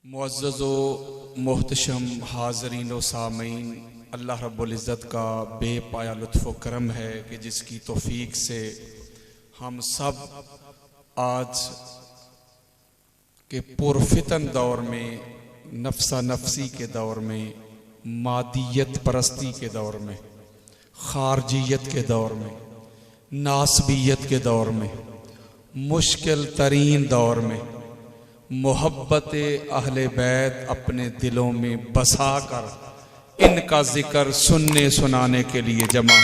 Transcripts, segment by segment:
मुअज़्ज़ज़ो मोहतशम हाज़रीन व सामीन, अल्लाह रब्बुल इज़्ज़त का बेपाया लुत्फ़ व करम है कि जिसकी तौफ़ीक से हम सब आज के पुरफितन दौर में, नफ्सा नफ्सी के दौर में, मादियत परस्ती के दौर में, खारजियत के दौर में, नासबियत के दौर में, मुश्किल तरीन दौर में मोहब्बत अहले बैत अपने दिलों में बसा कर इनका जिक्र सुनने सुनाने के लिए जमा।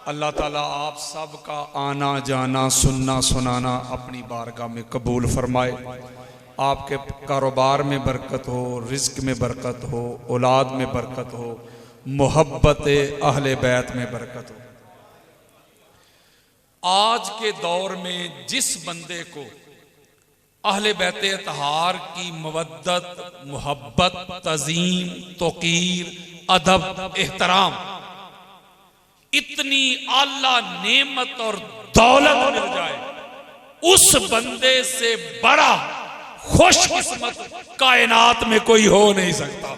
अल्लाह ताला आप सब का आना जाना, सुनना सुनाना अपनी बारगाह में कबूल फरमाए। आपके कारोबार में बरकत हो, रिज़्क में बरकत हो, औलाद में बरकत हो, मोहब्बत अहले बैत में बरकत हो। आज के दौर में जिस बंदे को अहले बैत अतहार की मवद्दत, मोहब्बत, तज़ीम, तौक़ीर, अदब, एहतराम, इतनी आला नेमत और दौलत मिल जाए, उस बंदे से बड़ा खुशकिस्मत कायनात में कोई हो नहीं सकता।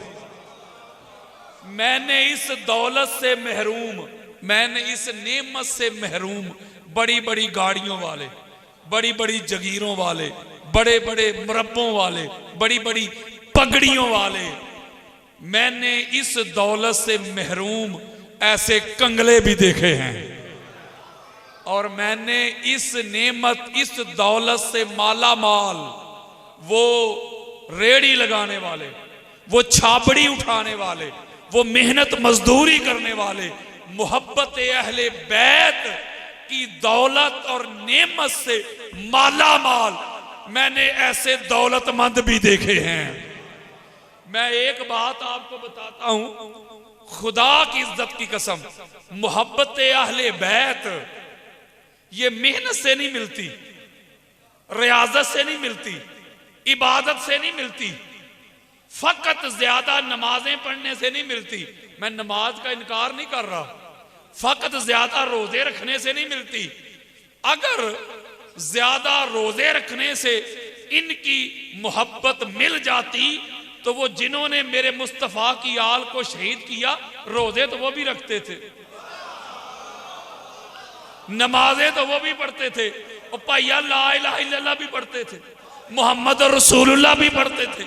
मैंने इस दौलत से महरूम, मैंने इस नेमत से महरूम बड़ी बड़ी गाड़ियों वाले, बड़ी बड़ी जगीरों वाले, बड़े बड़े मुरब्बों वाले, बड़ी बड़ी पगड़ियों वाले, मैंने इस दौलत से महरूम ऐसे कंगले भी देखे हैं। और मैंने इस नेमत, इस दौलत से माला माल, वो रेड़ी लगाने वाले, वो छाबड़ी उठाने वाले, वो मेहनत मजदूरी करने वाले, मोहब्बत अहले बैत की दौलत और नेमत से माला माल, मैंने ऐसे दौलतमंद भी देखे हैं। मैं एक बात आपको बताता हूं, खुदा की इज्जत की कसम, मोहब्बत अहले बैत ये मेहनत से नहीं मिलती, रियाजत से नहीं मिलती, इबादत से नहीं मिलती, फकत ज्यादा नमाजें पढ़ने से नहीं मिलती। मैं नमाज का इनकार नहीं कर रहा, फकत ज्यादा रोजे रखने से नहीं मिलती। अगर ज्यादा रोजे रखने से इनकी मोहब्बत मिल जाती तो वो जिन्होंने मेरे मुस्तफा की आल को शहीद किया, रोजे तो वो भी रखते थे, नमाजें तो वो भी पढ़ते थे, और पाइया ला इलाहा इल्लल्लाह भी पढ़ते थे, मोहम्मद रसूलुल्लाह भी पढ़ते थे,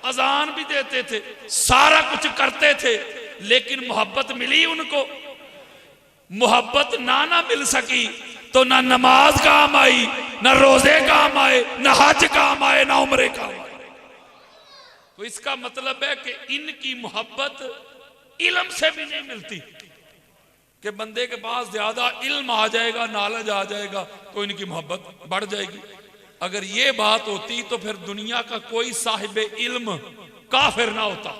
अजान भी देते थे, सारा कुछ करते थे। लेकिन मोहब्बत मिली उनको? मोहब्बत ना मिल सकी तो ना नमाज काम आई, ना रोजे काम आए, ना हज काम आए, ना उम्रे काम आए। तो इसका मतलब है कि इनकी मोहब्बत इल्म से भी नहीं मिलती, कि बंदे के पास ज्यादा इल्म आ जाएगा, नॉलेज आ जाएगा तो इनकी मोहब्बत बढ़ जाएगी। अगर ये बात होती तो फिर दुनिया का कोई साहिब इल्म काफिर ना होता,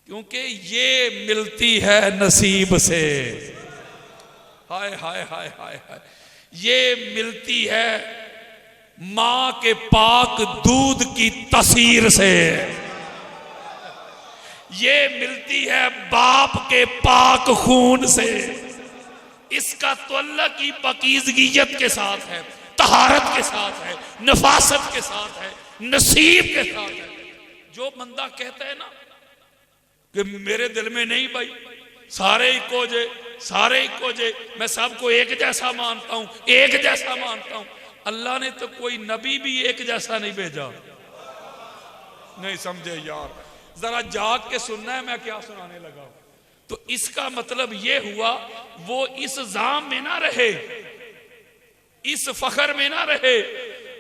क्योंकि ये मिलती है नसीब से। हाय हाय हाय हाय हाय, ये मिलती है मां के पाक दूध की तसीर से, ये मिलती है बाप के पाक खून से। इसका तअल्लुक की पाकीज़गियत के साथ है, तहारत के साथ है, नफासत के साथ है, नसीब के साथ है। जो बंदा कहता है ना कि मेरे दिल में नहीं भाई, सारे इको जे, सारे इको जे, मैं सबको एक जैसा मानता हूं, एक जैसा मानता हूं। अल्लाह ने तो कोई नबी भी एक जैसा नहीं भेजा। नहीं समझे यार, जरा जाग के सुनना है मैं क्या सुनाने लगा। तो इसका मतलब ये हुआ, वो इस जाम में ना रहे, इस फखर में ना रहे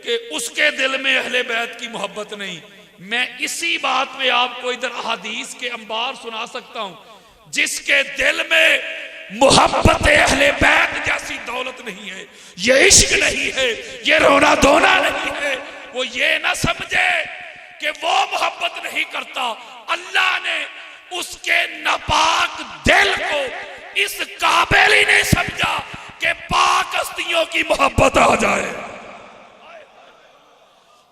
कि उसके दिल में अहले बैत की मोहब्बत नहीं। मैं इसी बात पे आपको इधर अहादीस के अंबार सुना सकता हूं, जिसके दिल में मोहब्बत अहले बैत जैसी दौलत नहीं है, ये इश्क नहीं है, ये रोना धोना नहीं है, वो ये ना समझे कि वो मोहब्बत नहीं करता। अल्लाह ने उसके नापाक दिल को इस काबिल ही नहीं समझा कि पाक हस्तियों की मोहब्बत आ जाए।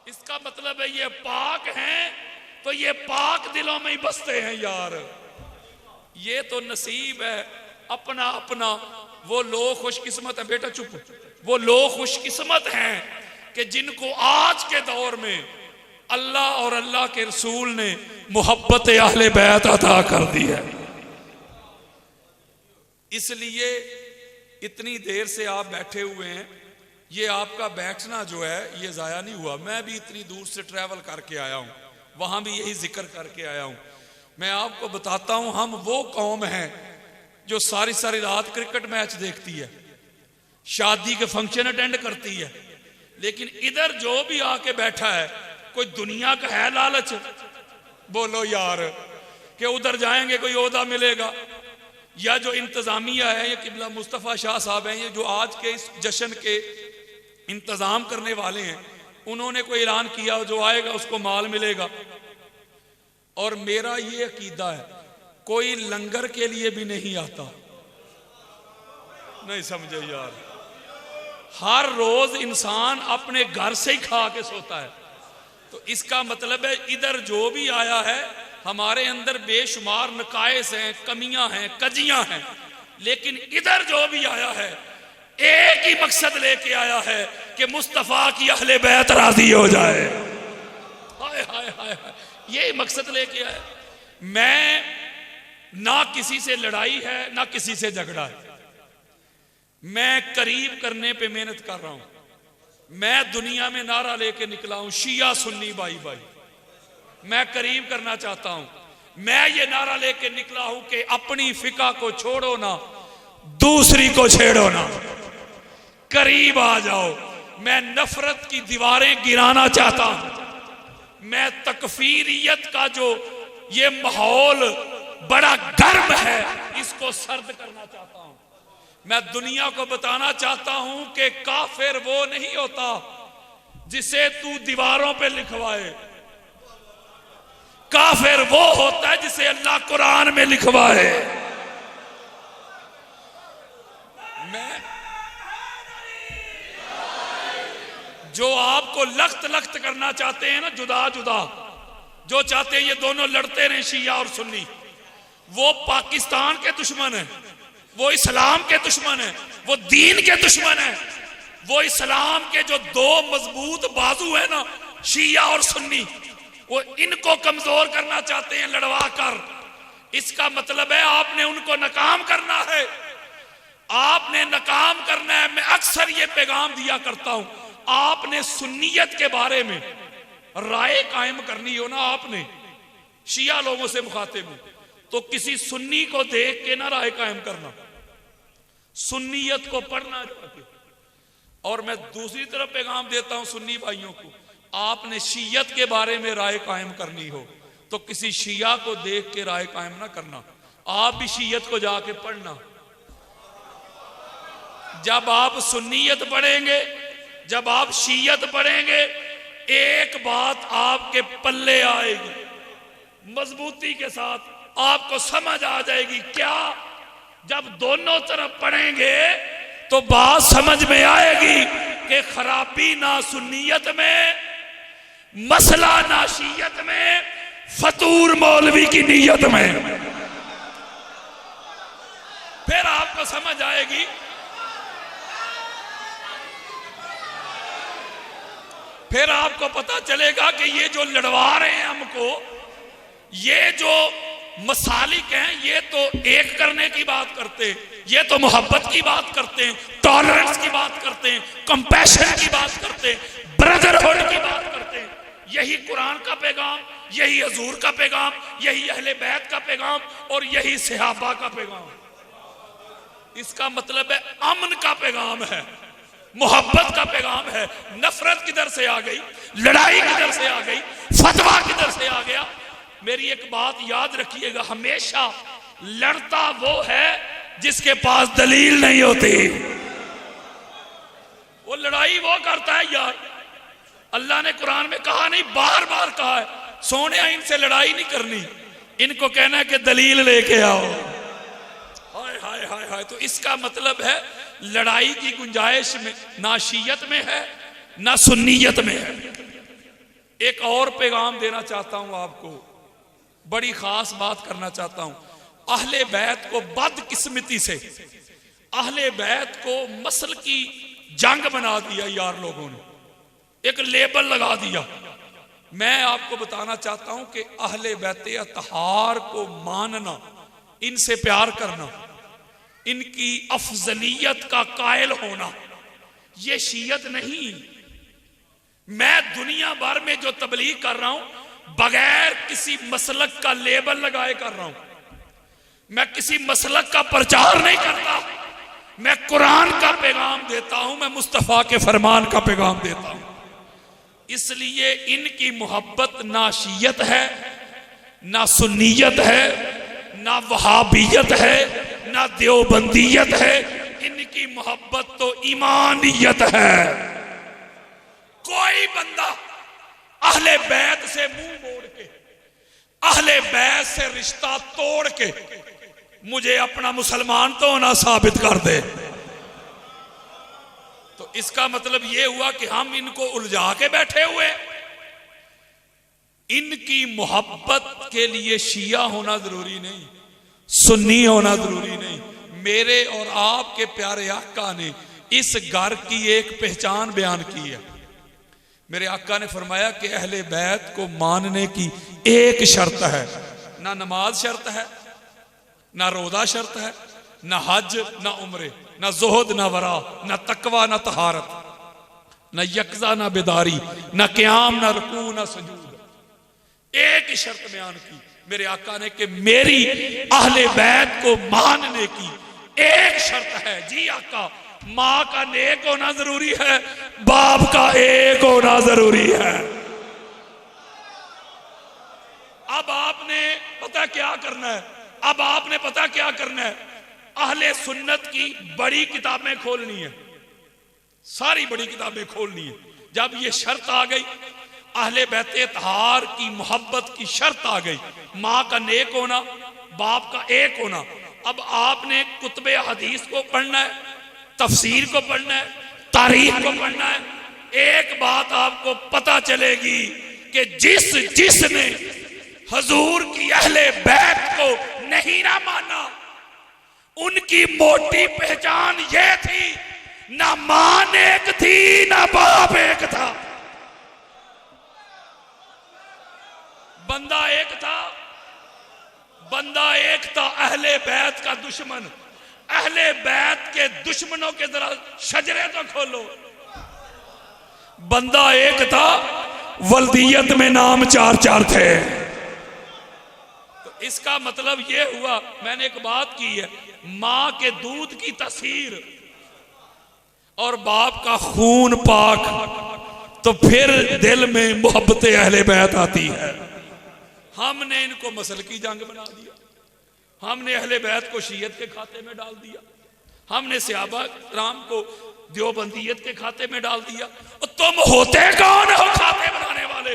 इसका मतलब है ये पाक हैं तो ये पाक दिलों में ही बसते हैं यार। ये तो नसीब है अपना अपना। वो लोग खुशकिस्मत है, बेटा चुप, वो लोग खुशकिस्मत हैं कि जिनको आज के दौर में अल्लाह और अल्लाह के रसूल ने मोहब्बत अहले बैत अता कर दी है। इसलिए इतनी देर से आप बैठे हुए हैं, ये आपका बैठना जो है ये ज़ाया नहीं हुआ। मैं भी इतनी दूर से ट्रैवल करके आया हूँ, वहाँ भी यही जिक्र करके आया हूँ। मैं आपको बताता हूँ, हम वो कौम हैं जो सारी सारी रात क्रिकेट मैच देखती है, शादी के फंक्शन अटेंड करती है, लेकिन इधर जो भी आके बैठा है कोई दुनिया का है लालच? बोलो यार, कि उधर जाएंगे कोई ओहदा मिलेगा, या जो इंतजामिया है, ये किबला मुस्तफ़ा शाह साहब हैं, ये जो आज के इस जश्न के इंतजाम करने वाले हैं, उन्होंने कोई ऐलान किया जो आएगा उसको माल मिलेगा। और मेरा ये अकीदा है, कोई लंगर के लिए भी नहीं आता। नहीं समझे यार, हर रोज इंसान अपने घर से ही खा के सोता है। तो इसका मतलब है इधर जो भी आया है, हमारे अंदर बेशुमार नकायस हैं, कमियां हैं, कजियां हैं, लेकिन इधर जो भी आया है एक ही मकसद लेके आया है कि मुस्तफा की अहले बैत राजी हो जाए। हाय हाय हाय हाय, यही मकसद लेके आया। मैं ना किसी से लड़ाई है ना किसी से झगड़ा है, मैं करीब करने पे मेहनत कर रहा हूं। मैं दुनिया में नारा लेके निकला हूं, शिया सुन्नी भाई भाई, मैं करीब करना चाहता हूं। मैं ये नारा लेके निकला हूं कि अपनी फिका को छोड़ो ना, दूसरी को छेड़ो ना, करीब आ जाओ। मैं नफरत की दीवारें गिराना चाहता हूं। मैं तकफीरियत का जो ये माहौल बड़ा गर्म है, इसको सर्द करना चाहता हूं। मैं दुनिया को बताना चाहता हूं कि काफिर वो नहीं होता जिसे तू दीवारों पे लिखवाए, काफिर वो होता है जिसे अल्लाह कुरान में लिखवाए। मैं जो आपको लख्त लख्त करना चाहते हैं ना, जुदा जुदा, जो चाहते हैं ये दोनों लड़ते रहे शिया और सुन्नी, वो पाकिस्तान के दुश्मन है, वो इस्लाम के दुश्मन है, वो दीन के दुश्मन है। वो इस्लाम के जो दो मजबूत बाजू है ना, शिया और सुन्नी, वो इनको कमजोर करना चाहते हैं लड़वा कर। इसका मतलब है आपने उनको नाकाम करना है, आपने नाकाम करना है। मैं अक्सर ये पैगाम दिया करता हूं, आपने सुन्नियत के बारे में राय कायम करनी हो ना, आपने शिया लोगों से मुखातिब हो, तो किसी सुन्नी को देख के ना राय कायम करना, सुन्नियत को पढ़ना चाहिए। और मैं दूसरी तरफ पैगाम देता हूं सुन्नी भाइयों को, आपने शीयत के बारे में राय कायम करनी हो तो किसी शिया को देख के राय कायम ना करना, आप भी शीयत को जाके पढ़ना। जब आप सुन्नियत पढ़ेंगे, जब आप शीयत पढ़ेंगे, एक बात आपके पल्ले आएगी मजबूती के साथ, आपको समझ आ जाएगी। क्या? जब दोनों तरफ पढ़ेंगे तो बात समझ में आएगी कि खराबी ना सुन्नियत में, मसला ना शीयत में, फतूर मौलवी की नीयत में। फिर आपको समझ आएगी। फिर आपको पता चलेगा कि ये जो लड़वा रहे हैं हमको, ये जो मसालिक हैं, ये तो एक करने की बात करते हैं, ये तो मोहब्बत की बात करते हैं, टॉलरेंस की बात करते हैं, कंपैशन की बात करते हैं, ब्रदरहुड की बात करते हैं। यही कुरान का पैगाम, यही हजूर का पैगाम, यही अहले बैत का पैगाम और यही सहाबा का पैगाम। इसका मतलब है अमन का पैगाम है, मोहब्बत का पैगाम है। नफरत किधर से आ गई, लड़ाई किधर से आ गई, फतवा किधर से आ गया। मेरी एक बात याद रखिएगा, हमेशा लड़ता वो है जिसके पास दलील नहीं होती। वो लड़ाई वो करता है यार, अल्लाह ने कुरान में कहा नहीं, बार बार कहा है, सोने इनसे लड़ाई नहीं करनी, इनको कहना है कि दलील लेके आओ। हाय हाय हाय हाय। तो इसका मतलब है लड़ाई की गुंजाइश में ना शीयत में है ना सुन्नियत में है। एक और पैगाम देना चाहता हूं आपको, बड़ी खास बात करना चाहता हूं। अहले बैत को बदकिस्मती से, अहले बैत को मसल की जंग बना दिया यार लोगों ने। एक लेबल लगा दिया। मैं आपको बताना चाहता हूं कि अहले बैत अतहार को मानना, इनसे प्यार करना, इनकी अफजलियत का कायल होना, यह शीयत नहीं। मैं दुनिया भर में जो तबलीग कर रहा हूं बगैर किसी मसलक का लेबल लगाए कर रहा हूं। मैं किसी मसलक का प्रचार नहीं करता, मैं कुरान का पैगाम देता हूं, मैं मुस्तफा के फरमान का पैगाम देता हूं। इसलिए इनकी मोहब्बत ना शीयत है, ना सुन्नियत है, ना वहाबियत है, ना देवबंदियत है। इनकी मोहब्बत तो ईमानियत है। कोई बंदा अहले बैत से मुंह मोड़ के, अहले बैत से रिश्ता तोड़ के मुझे अपना मुसलमान तो ना साबित कर दे, तो इसका मतलब यह हुआ कि हम इनको उलझा के बैठे हुए। इनकी मोहब्बत के लिए शिया होना जरूरी नहीं, सुन्नी होना जरूरी नहीं। मेरे और आपके प्यारे आका ने इस घर की एक पहचान बयान की है। मेरे आका ने फरमाया कि अहले बैत को मानने की एक शर्त है, ना नमाज शर्त है, ना रोजा शर्त है, ना हज, ना उम्रे, ना जोहद, ना वरा, ना तकवा, ना तहारत, ना यकजा, ना बेदारी, ना क्याम, ना रुकू, ना सजूद। एक ही शर्त बयान की मेरे आका ने कि मेरी अहले बैत को मानने की एक शर्त है। जी आका, मां का नेक होना जरूरी है, बाप का एक होना जरूरी है। अब आपने पता क्या करना है, अब आपने पता क्या करना है, अहले सुन्नत की बड़ी किताबें खोलनी है, सारी बड़ी किताबें खोलनी है। जब ये शर्त आ गई, अहले बैत अतहार की मोहब्बत की शर्त आ गई, मां का नेक होना, बाप का एक होना। अब आपने कुतुबे हदीस को पढ़ना है, तफसीर को पढ़ना है, तारीख को पढ़ना है। एक बात आपको पता चलेगी कि जिसने हजूर की अहले बैत को नहीं ना माना, उनकी मोटी पहचान यह थी, ना मां एक थी, ना बाप एक था, बंदा एक था। बंदा एक था अहले बैत का दुश्मन। अहले बैत के दुश्मनों के जरा शजरे तो खोलो। बंदा एक था, वल्दियत में नाम चार चार थे। तो इसका मतलब यह हुआ, मैंने एक बात की है, मां के दूध की तस्वीर और बाप का खून पाक, तो फिर दिल में मोहब्बत अहले बैत आती है। हमने इनको मसल की जंग बना दिया, हमने अहले बैत को शीयत के खाते में डाल दिया, हमने सहाबा राम को देवबंदियत के खाते में डाल दिया। और तुम होते कौन हो खाते बनाने वाले?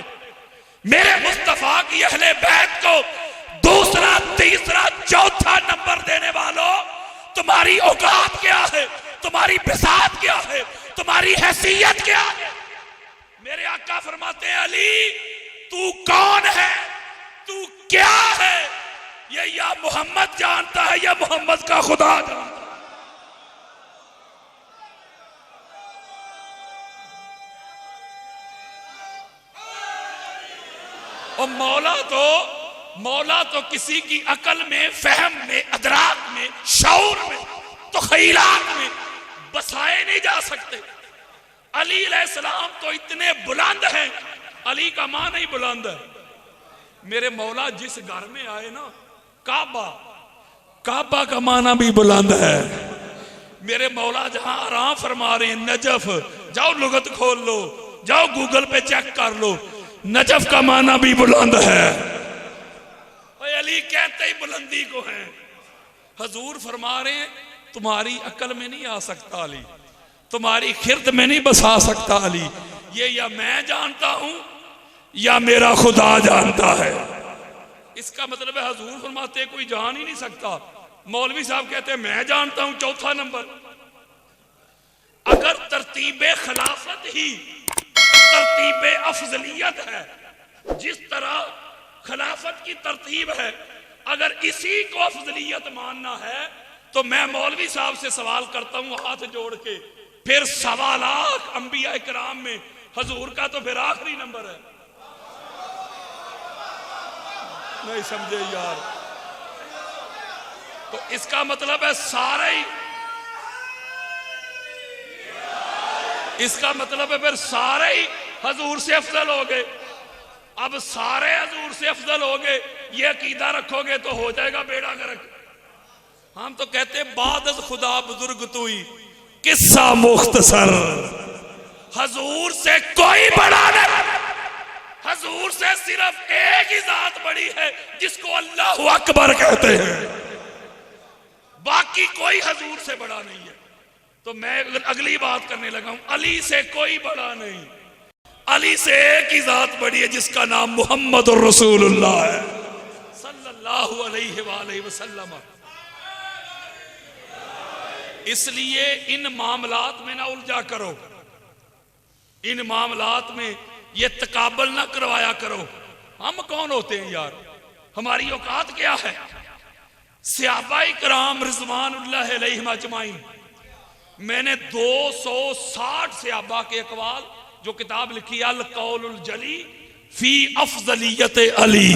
मेरे मुस्तफा की अहले बैत को दूसरा, तीसरा, चौथा नंबर देने वालों, तुम्हारी औकात क्या है, तुम्हारी बिसात क्या है, तुम्हारी हैसियत क्या है? मेरे आका फरमाते हैं, अली तू कौन है, तू क्या है, ये या मोहम्मद जानता है या मोहम्मद का खुदा जानता है। और मौला तो किसी की अकल में, फहम में, अदराक में, शऊर में, तो ख्यालात में बसाए नहीं जा सकते। अली अलैहिस्सलाम तो इतने बुलंद हैं, अली का माना ही बुलंद है। मेरे मौला जिस घर में आए ना, काबा का माना भी बुलंद है। मेरे मौला जहां आराम फरमा रहे हैं, नजफ, जाओ लुगत खोल लो, जाओ गूगल पे चेक कर लो, नजफ का माना भी बुलंद है। अली कहते ही बुलंदी को है। हजूर फरमा रहे हैं, तुम्हारी अकल में नहीं आ सकता अली, तुम्हारी खिर्द में नहीं बसा सकता अली, ये या मैं जानता हूं या मेरा खुदा जानता है। इसका मतलब है हजूर फरमाते कोई जान ही नहीं सकता। मौलवी साहब कहते हैं मैं जानता हूं चौथा नंबर। अगर तरतीबे खिलाफत ही तरतीबे अफजलियत है, जिस तरह खिलाफत की तरतीब है, अगर इसी को अफजलियत मानना है, तो मैं मौलवी साहब से सवाल करता हूं हाथ जोड़ के, फिर 1.25 लाख अंबिया इकराम में हजूर का तो फिर आखिरी नंबर है। नहीं समझे यार? तो इसका मतलब है सारे ही, इसका मतलब है फिर सारे ही हजूर से अफजल हो गए। अब सारे हजूर से अफजल हो गए, ये अकीदा रखोगे तो हो जाएगा बेड़ा गर्क। हम तो कहते बाद खुदा बुजुर्ग तू ही किस्सा मुख्तसर, हजूर से कोई बड़ा नहीं, हजूर से सिर्फ एक ही जात बड़ी है जिसको अल्लाह अकबर कहते हैं, बाकी कोई हजूर से बड़ा नहीं है। तो मैं अगली बात करने लगा हूं, अली से कोई बड़ा नहीं, अली से एक ही जात बड़ी है जिसका नाम मोहम्मद रसूलुल्लाह है सल्लल्लाहु अलैहि वसल्लम। इसलिए इन मामलात में ना उलझा करो, इन मामलात में ये तकाबल ना करवाया करो। हम कौन होते हैं यार? हमारी औकात क्या है? सहाबाए किराम रिज़वानुल्लाह अलैहिम अजमाइन, मैंने 260 सहाबा के अक़वाल, जो किताब लिखी अल कौलुल जली फी अफजलियत अली,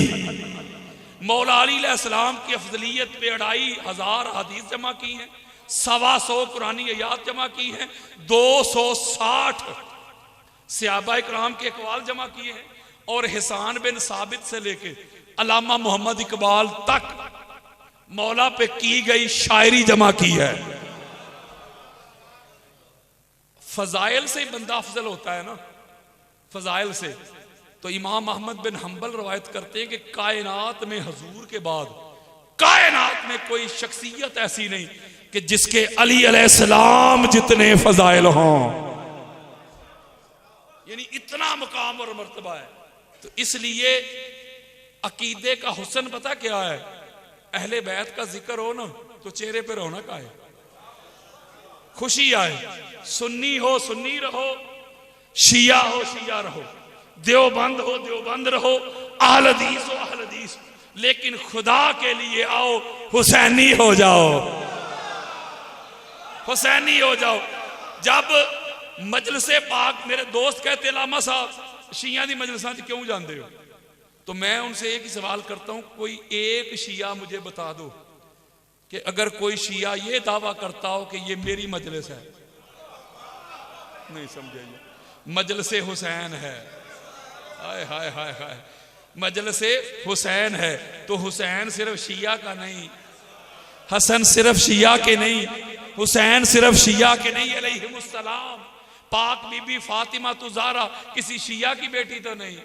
मौला अली अलैहिस्सलाम की अफजलियत पे 2500 हदीस जमा की हैं, 125 कुरानी आयात जमा की हैं, 260 सहाबाए किराम के अक़वाल जमा किए हैं, और हिसान बिन साबित से लेके अल्लामा मोहम्मद इकबाल तक मौला पे की गई शायरी जमा की है। फजाइल से बंदा अफजल होता है ना, फजाइल से। तो इमाम अहमद बिन हंबल रवायत करते हैं कि कायनात में हजूर के बाद कायनात में कोई शख्सियत ऐसी नहीं कि जिसके अली अलैहिस्सलाम जितने फजाइल हों, यानी इतना मुकाम और मर्तबा है। तो इसलिए अकीदे का हुस्न पता क्या है? अहले बैत का जिक्र हो ना तो चेहरे पे रौनक आए, खुशी आए। सुन्नी हो सुन्नी रहो, शिया हो शिया रहो, देवबंद हो देवबंद रहो, अहल हदीस हो अहल हदीस, लेकिन खुदा के लिए आओ हुसैनी हो जाओ, हुसैनी हो जाओ। जब मजलिसे पाक, मेरे दोस्त कहते लामा साहब शिया दी मजलिसां च क्यों जाते हो? तो मैं उनसे एक ही सवाल करता हूं, कोई एक शिया मुझे बता दो कि अगर कोई शिया ये दावा करता हो कि ये मेरी मजलिस है। नहीं समझे? मजलिसे हुसैन है, हाय हाय हाय हाय, मजलिसे हुसैन है। तो हुसैन सिर्फ शिया का नहीं, हसन सिर्फ शिया के नहीं, हुसैन सिर्फ शिया के नहीं, अलैहिमुस्सलाम। पाक बीबी फातिमा तुज़ारा किसी शिया की बेटी तो नहीं,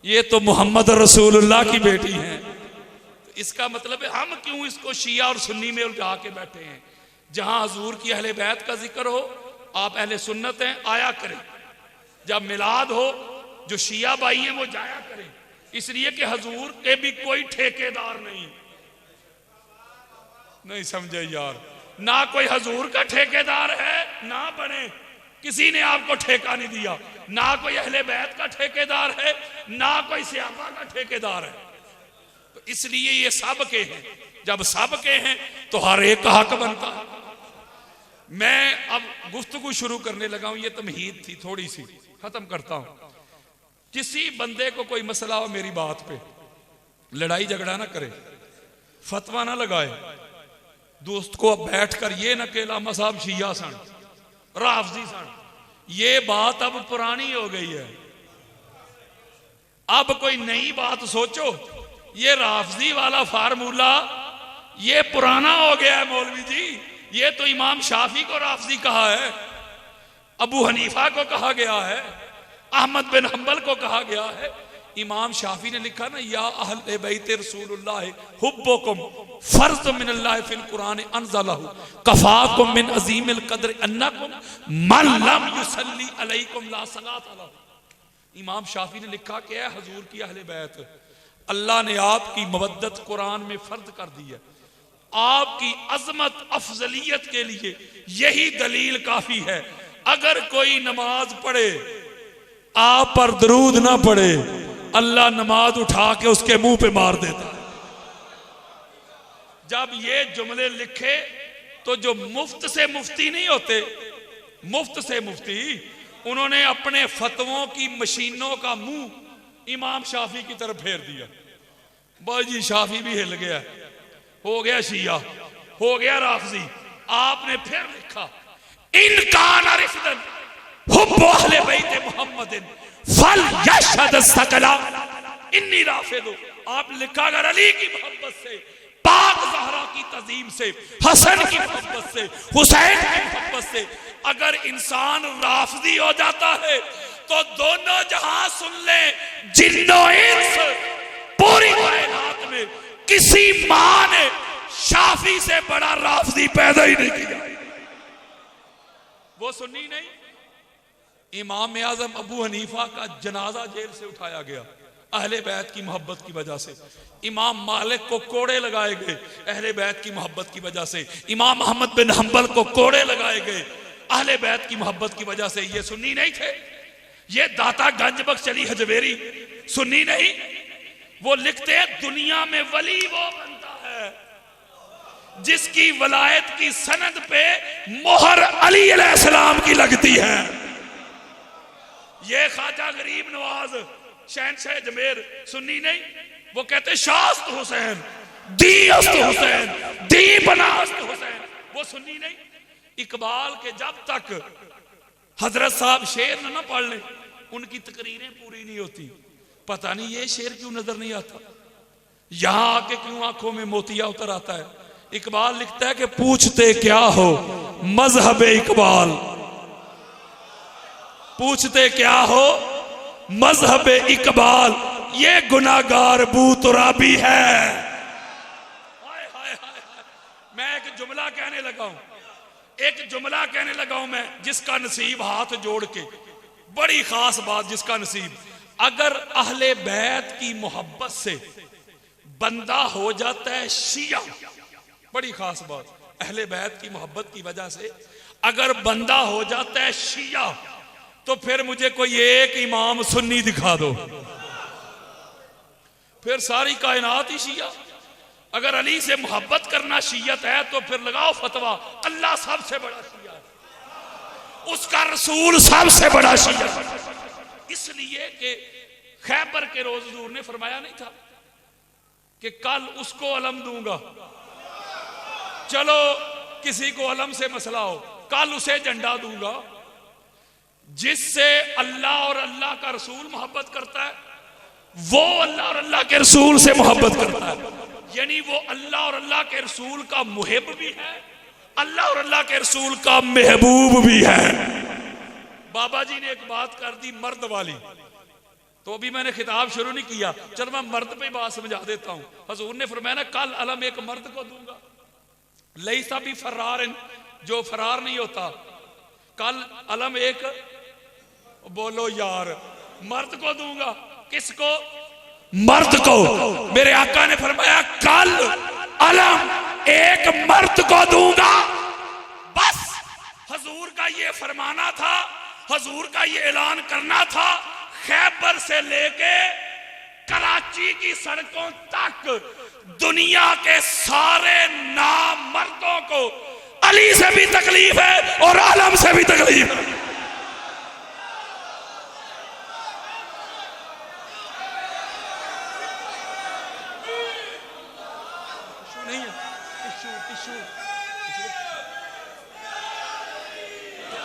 ये तो मोहम्मद रसूलुल्लाह की बेटी हैं। तो इसका मतलब है हम क्यों इसको शिया और सुन्नी में उलझा के बैठे हैं? जहां हजूर की अहले बैत का जिक्र हो, आप अहले सुन्नत हैं, आया करें। जब मिलाद हो, जो शिया भाई हैं वो जाया करें, इसलिए कि हजूर के भी कोई ठेकेदार नहीं। नहीं समझे यार? ना कोई हजूर का ठेकेदार है, ना बने, किसी ने आपको ठेका नहीं दिया, ना कोई अहले बैत का ठेकेदार है, ना कोई सहाबा का ठेकेदार है। तो इसलिए ये सब के हैं। जब सब के हैं तो हर एक का हक बनता है। मैं अब गुफ्तगू शुरू करने लगा हूं, ये तमहीद थी थोड़ी सी, खत्म करता हूं। किसी बंदे को कोई मसला हो मेरी बात पे, लड़ाई झगड़ा ना करे, फतवा ना लगाए, दोस्त को अब बैठ कर ये न के लामा साहब शिया सन राफजी सन, ये बात अब पुरानी हो गई है। अब कोई नई बात सोचो। ये राफजी वाला फार्मूला ये पुराना हो गया है मौलवी जी। ये तो इमाम शाफी को राफजी कहा है, अबू हनीफा को कहा गया है, अहमद बिन हंबल को कहा गया है। इमाम शाफी ने लिखा ना, या अहले बैत रसूलुल्लाह हुब्बुकुम फर्ज मिनल्लाह फिल कुरान अनज़लहु कफाकुम मिन अज़ीमिल क़द्र अन्नकुम मन लम युसल्ली अलैकुम ला सलात अलैहि। इमाम शाफी ने लिखा कि है हजूर की अहले बैत, अल्लाह ने आपकी मवद्दत कुरान में फर्ज कर दी है। आपकी अजमत अफजलियत के लिए यही दलील काफी है। अगर कोई नमाज पढ़े, आप पर दरूद ना पढ़े, अल्लाह नमाज उठा के उसके मुंह पे मार देता है। जब ये जुमले लिखे तो जो मुफ्त से मुफ्ती नहीं होते, मुफ्त से मुफ्ती, उन्होंने अपने फतवों की मशीनों का मुंह इमाम शाफी की तरफ फेर दिया। भाई जी शाफी भी हिल गया, हो गया शिया, हो गया राफजी। आपने फिर लिखा इनकान अरिफदन हुब्बु अहले बैत मुहम्मदिन फल यशहद सकला इन्नी राफिदु। आप लिखा अगर अली की मोहब्बत से, पाक ज़हरा की तज़ीम से, हसन की मोहब्बत से, हुसैन की मोहब्बत से अगर इंसान राफजी हो जाता है तो दोनों जहां सुन ले, जिन्नो इंस पूरी कायनात में किसी मां ने शाफी से बड़ा राफजी पैदा ही नहीं किया। वो सुन्नी नहीं। इमाम आजम अबू हनीफा का जनाजा जेल से उठाया गया अहले बैत की मोहब्बत की वजह से। इमाम मालिक को कोड़े लगाए गए अहले बैत की मोहब्बत की वजह से। इमाम अहमद बिन हंबल को कोड़े लगाए गए अहले बैत की मोहब्बत की वजह से। ये सुन्नी नहीं थे। ये दाता गंज बख्श अली हजवेरी सुन्नी नहीं। वो लिखते हैं दुनिया में वली वो बनता है जिसकी वलायत की सनद पे मोहर अली अलैहिस्सलाम की लगती है। ये ख्वाजा गरीब नवाज शहनशाह अजमेर सुन्नी नहीं। वो कहते शास्त हुसैन दी अस्त हुसैन दी बनास्त हुसैन। वो सुन्नी नहीं। इकबाल के जब तक हजरत साहब शेर न पढ़ ले उनकी तकरीरें पूरी नहीं होती। पता नहीं ये शेर क्यों नजर नहीं आता, यहां आके क्यों आंखों में मोतिया उतर आता है। इकबाल लिखता है कि पूछते क्या हो मजहब इकबाल, पूछते क्या हो मजहब इकबाल, ये गुनाहगार बूतुराबी है। हाय हाय हाय। मैं एक जुमला कहने लगा हूं, एक जुमला कहने लगा हूं मैं, जिसका नसीब हाथ जोड़ के, बड़ी खास बात, जिसका नसीब अगर अहले बैत की मोहब्बत से बंदा हो जाता है शिया, बड़ी खास बात, अहले बैत की मोहब्बत की वजह से अगर बंदा हो जाता है शिया तो फिर मुझे कोई एक इमाम सुन्नी दिखा दो, फिर सारी कायनात ही शिया। अगर अली से मोहब्बत करना शियत है तो फिर लगाओ फतवा अल्लाह सबसे बड़ा शिया है, उसका रसूल सबसे बड़ा शिया है। इसलिए कि खैबर के रोज हुजूर ने फरमाया नहीं था कि कल उसको अलम दूंगा, चलो किसी को अलम से मसला हो, कल उसे झंडा दूंगा। जिससे अल्लाह और अल्लाह का रसूल मोहब्बत करता है वो अल्लाह और अल्लाह के रसूल से मोहब्बत करता है, यानी वो अल्लाह और अल्लाह के रसूल का मुहिब भी है, अल्लाह और अल्लाह के रसूल का महबूब भी है। बाबा जी ने एक बात कर दी मर्द वाली, तो अभी मैंने खिताब शुरू नहीं किया, चल मैं मर्द पे बात समझा देता हूं। हुजूर ने फरमाया ना कल अलम एक मर्द को दूंगा, लईसा भी फरार, जो फरार नहीं होता, कल अलम एक, बोलो यार, मर्द को दूंगा। किसको? मर्द को। मेरे आका ने फरमाया कल अलम एक मर्द को दूंगा। बस हुजूर का ये फरमाना था, हुजूर का ये ऐलान करना था। खैबर से लेके कराची की सड़कों तक दुनिया के सारे नामर्दों को अली से भी तकलीफ है और आलम से भी तकलीफ है।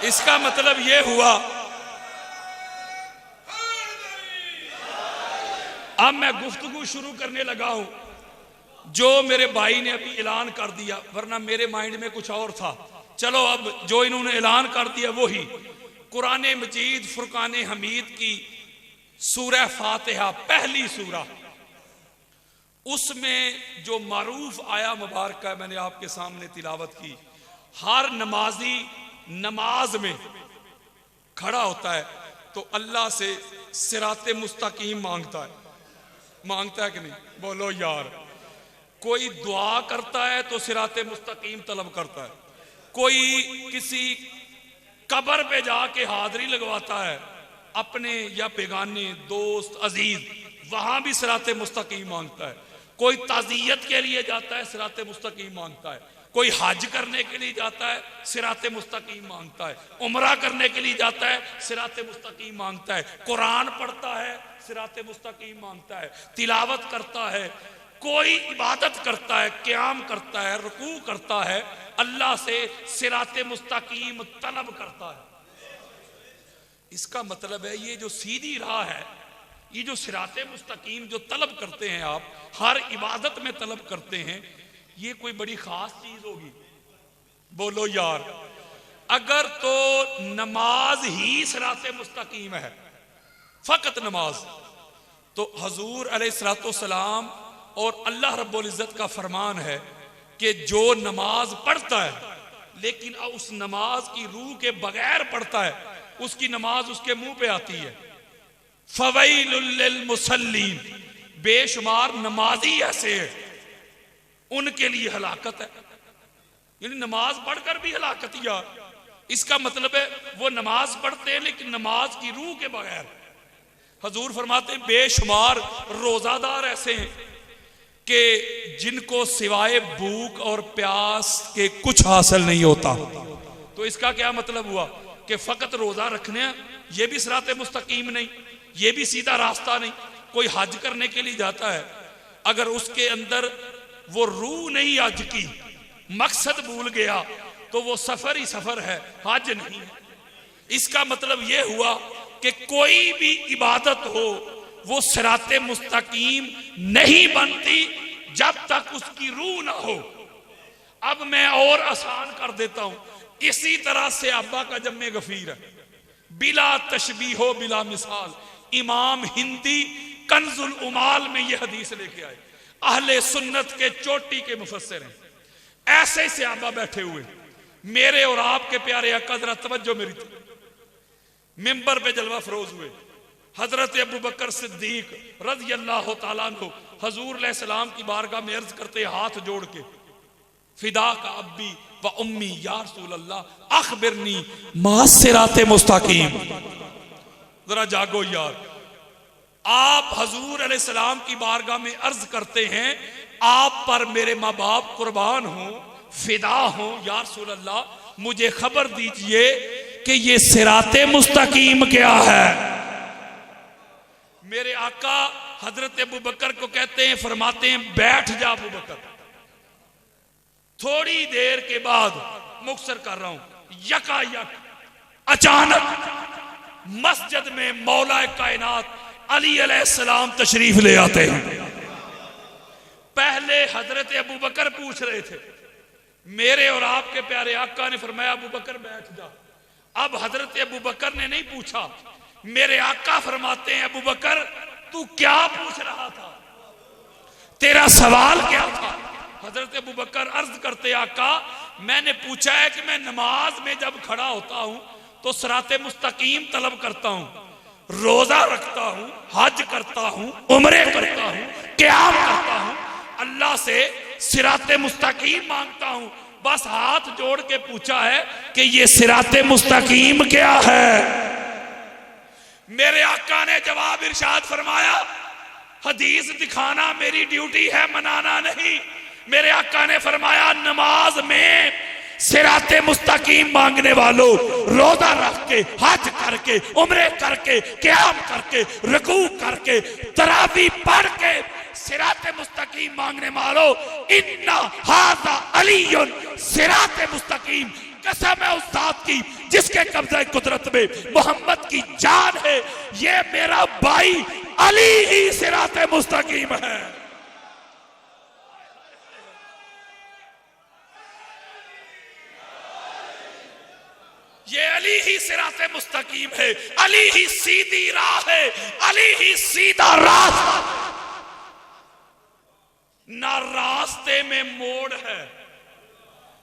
इसका मतलब यह हुआ, अब मैं गुफ्तगू शुरू करने लगा हूं जो मेरे भाई ने अभी ऐलान कर दिया, वरना मेरे माइंड में कुछ और था। चलो अब जो इन्होंने ऐलान कर दिया वही, कुरान मजीद फुरकान हमीद की सूरह फातिहा पहली सूरह, उसमें जो मारूफ आया मुबारक है मैंने आपके सामने तिलावत की। हर नमाजी नमाज में खड़ा होता है तो अल्लाह से सिराते मुस्तकीम मांगता है कि नहीं? बोलो यार। कोई दुआ करता है तो सिराते मुस्तकीम तलब करता है, कोई किसी कब्र पे जाके हाजिरी लगवाता है अपने या बेगाने दोस्त अजीज, वहां भी सिराते मुस्तकीम मांगता है, कोई ताज़ियत के लिए जाता है सिराते मुस्तकीम मांगता है, कोई हज करने के लिए जाता है, सिराते मुस्तकीम मांगता है। उमरा करने के लिए जाता है, सिराते मुस्तकीम मांगता है। कुरान पढ़ता है, सिराते मुस्तकीम मांगता है। तिलावत करता है, कोई इबादत करता है, क़याम करता है, रुकू करता है, अल्लाह से सिराते मुस्तकीम तलब करता है। इसका मतलब है ये जो सीधी राह है, ये जो सिराते मुस्तकीम जो तलब करते हैं, आप हर इबादत में तलब करते हैं, ये कोई बड़ी खास चीज होगी? बोलो यार। अगर तो नमाज ही सिराते मुस्तकीम है, फकत नमाज, तो हजूर अलैहिस्सलाम और अल्लाह रब्बुल इज्जत का फरमान है कि जो नमाज पढ़ता है लेकिन उस नमाज की रूह के बगैर पढ़ता है, उसकी नमाज उसके मुंह पे आती है। फवैलुल लिल मुसल्लीन, बेशुमार नमाजी ऐसे है, उनके लिए हलाकत है। यानी नमाज पढ़कर भी हलाकत। यार इसका मतलब है वो नमाज पढ़ते हैं लेकिन नमाज की रूह के बगैर। हजूर फरमाते हैं बेशुमार रोजादार ऐसे हैं कि जिनको सिवाय भूख और प्यास के कुछ हासिल नहीं होता। तो इसका क्या मतलब हुआ कि फकत रोजा रखने ये भी सिराते मुस्तकीम नहीं, ये भी सीधा रास्ता नहीं। कोई हज करने के लिए जाता है, अगर उसके अंदर वो रूह नहीं हज की, मकसद भूल गया, तो वो सफर ही सफर है, हज नहीं है। इसका मतलब ये हुआ कि कोई भी इबादत हो वो सिराते मुस्तकीम नहीं बनती जब तक उसकी रूह ना हो। अब मैं और आसान कर देता हूं, इसी तरह से अब्बा का जम्मे गफीर है, बिला तशबीहो बिला मिसाल। इमाम हिंदी कंजुल उमाल में यह हदीस लेके आए, अहले सुन्नत के चोटी के मुफस्सिर हैं। ऐसे से अब्बा बैठे हुए, मेरे और आपके प्यारे आका, जरा तवज्जो मेरी, मिंबर पे जलवा फरोज हुए। हजरत अबू बकर सिद्दीक रज़ी अल्लाह तआला अन्हु हजूर अलैहिस्सलाम की बारगाह में अर्ज करते, हाथ जोड़ के, फिदा का अब्बी व उम्मी या रसूल अल्लाह अखबिरनी मा सिराते मुस्तकीम। जरा जागो यार। आप हजूर अलैहिस्सलाम की बारगाह में अर्ज करते हैं, आप पर मेरे माँ बाप कुर्बान हो, फिदा हो, या रसूल अल्लाह मुझे खबर दीजिए कि ये सिराते मुस्तकीम क्या है। मेरे आका हजरत अबू बकर को कहते हैं, फरमाते हैं बैठ जा अबू बकर। थोड़ी देर के बाद, मुक्सर कर रहा हूं, यकायक अचानक मस्जिद में मौला कायनात अली अलैहिस्सलाम तशरीफ ले आते हैं। पहले हजरत अबू बकर पूछ रहे थे, मेरे और आपके प्यारे आका ने फरमाया अबू बकर बैठ जा। अब हजरत अबू बकर ने नहीं पूछा, मेरे आका फरमाते हैं अबू बकर तू क्या पूछ रहा था, तेरा सवाल क्या था? हजरत अबू बकर अर्ज करते, आका मैंने पूछा है कि मैं नमाज में जब खड़ा होता हूं तो सिराते मुस्तकीम तलब करता हूं, रोजा रखता हूं, हज करता हूं, उम्रे करता हूं, क़याम करता हूं, अल्लाह से सिराते मुस्तकीम मांगता हूं, बस हाथ जोड़ के पूछा है कि ये सिराते मुस्तकीम क्या है। मेरे आका ने जवाब इरशाद फरमाया, हदीस दिखाना मेरी ड्यूटी है, मनाना नहीं। मेरे आका ने फरमाया नमाज में सिराते मुस्तकीम मांगने वालों, रोजा रख के, हज करके, उम्रे करके, क़याम करके, रुकू करके, तरावी पढ़ के सिराते मुस्तकीम मांगने वालों, इन्ना हाज़ा अलीयुन सिराते मुस्तकीम, कसम है उस ज़ात की जिसके कब्ज़े कुदरत में मोहम्मद की जान है, ये मेरा भाई अली ही सिराते मुस्तकीम है। ये अली ही सिराते मुस्तकीम है, अली ही सीधी राह है, अली ही सीधा रास्ता। ना रास्ते में मोड़ है,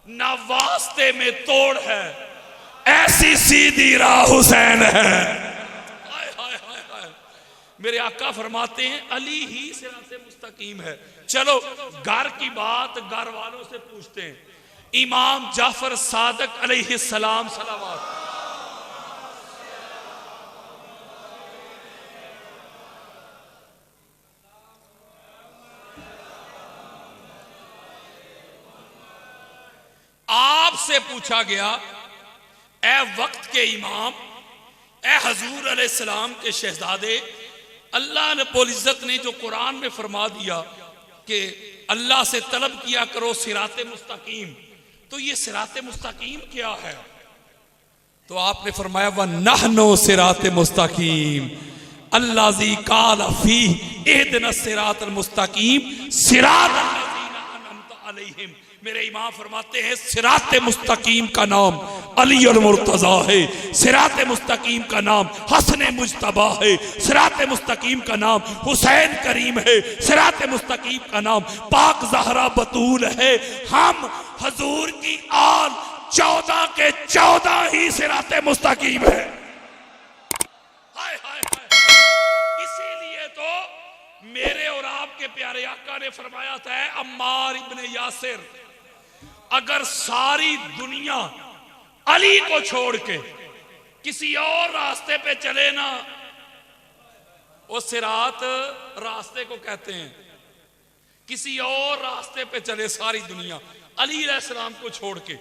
ना वास्ते में तोड़ है, ऐसी सीधी राह हुसैन है। हाय हाय हाय हाय। मेरे आका फरमाते हैं अली ही सिराते मुस्तकीम है। चलो घर की बात घर वालों से पूछते हैं। इमाम जाफर सादक अलैहिस्सलाम सलावत, से पूछा गया, ए वक्त के इमाम, ए हजूर अलैहिस्सलाम के शहजादे, अल्लाह रब्बुल इज्जत ने जो कुरान में फरमा दिया कि अल्लाह से तलब किया करो सिराते मुस्तकीम, तो ये सिराते मुस्तकीम क्या है? तो आपने फरमाया व नहनो सिराते मुस्तकीम अल्लाजी काल फी इहदिना सिरातल मुस्तकीम सिरातल लज़ीना अनअमता अलैहिम। मेरे इमाम फरमाते हैं सिराते मुस्तकीम का नाम अली अल मुर्तजा है, सिराते मुस्तकीम का नाम हसन मुज्तबा है, सिराते मुस्तकीम का नाम हुसैन करीम है, सिराते मुस्तकीम का नाम पाक ज़हरा बतूल है। हम हजूर की आल 14 के 14 ही सिराते मुस्तकीम है। हाय हाय हाय। इसीलिए तो मेरे और आपके प्यारे आका ने फरमाया था, अम्मार इब्ने यासिर, अगर सारी दुनिया अली को छोड़ के किसी और रास्ते पे चले ना, वो सिरात रास्ते को कहते हैं, किसी और रास्ते पे चले सारी दुनिया अली अलैहिस्सलाम को छोड़ के,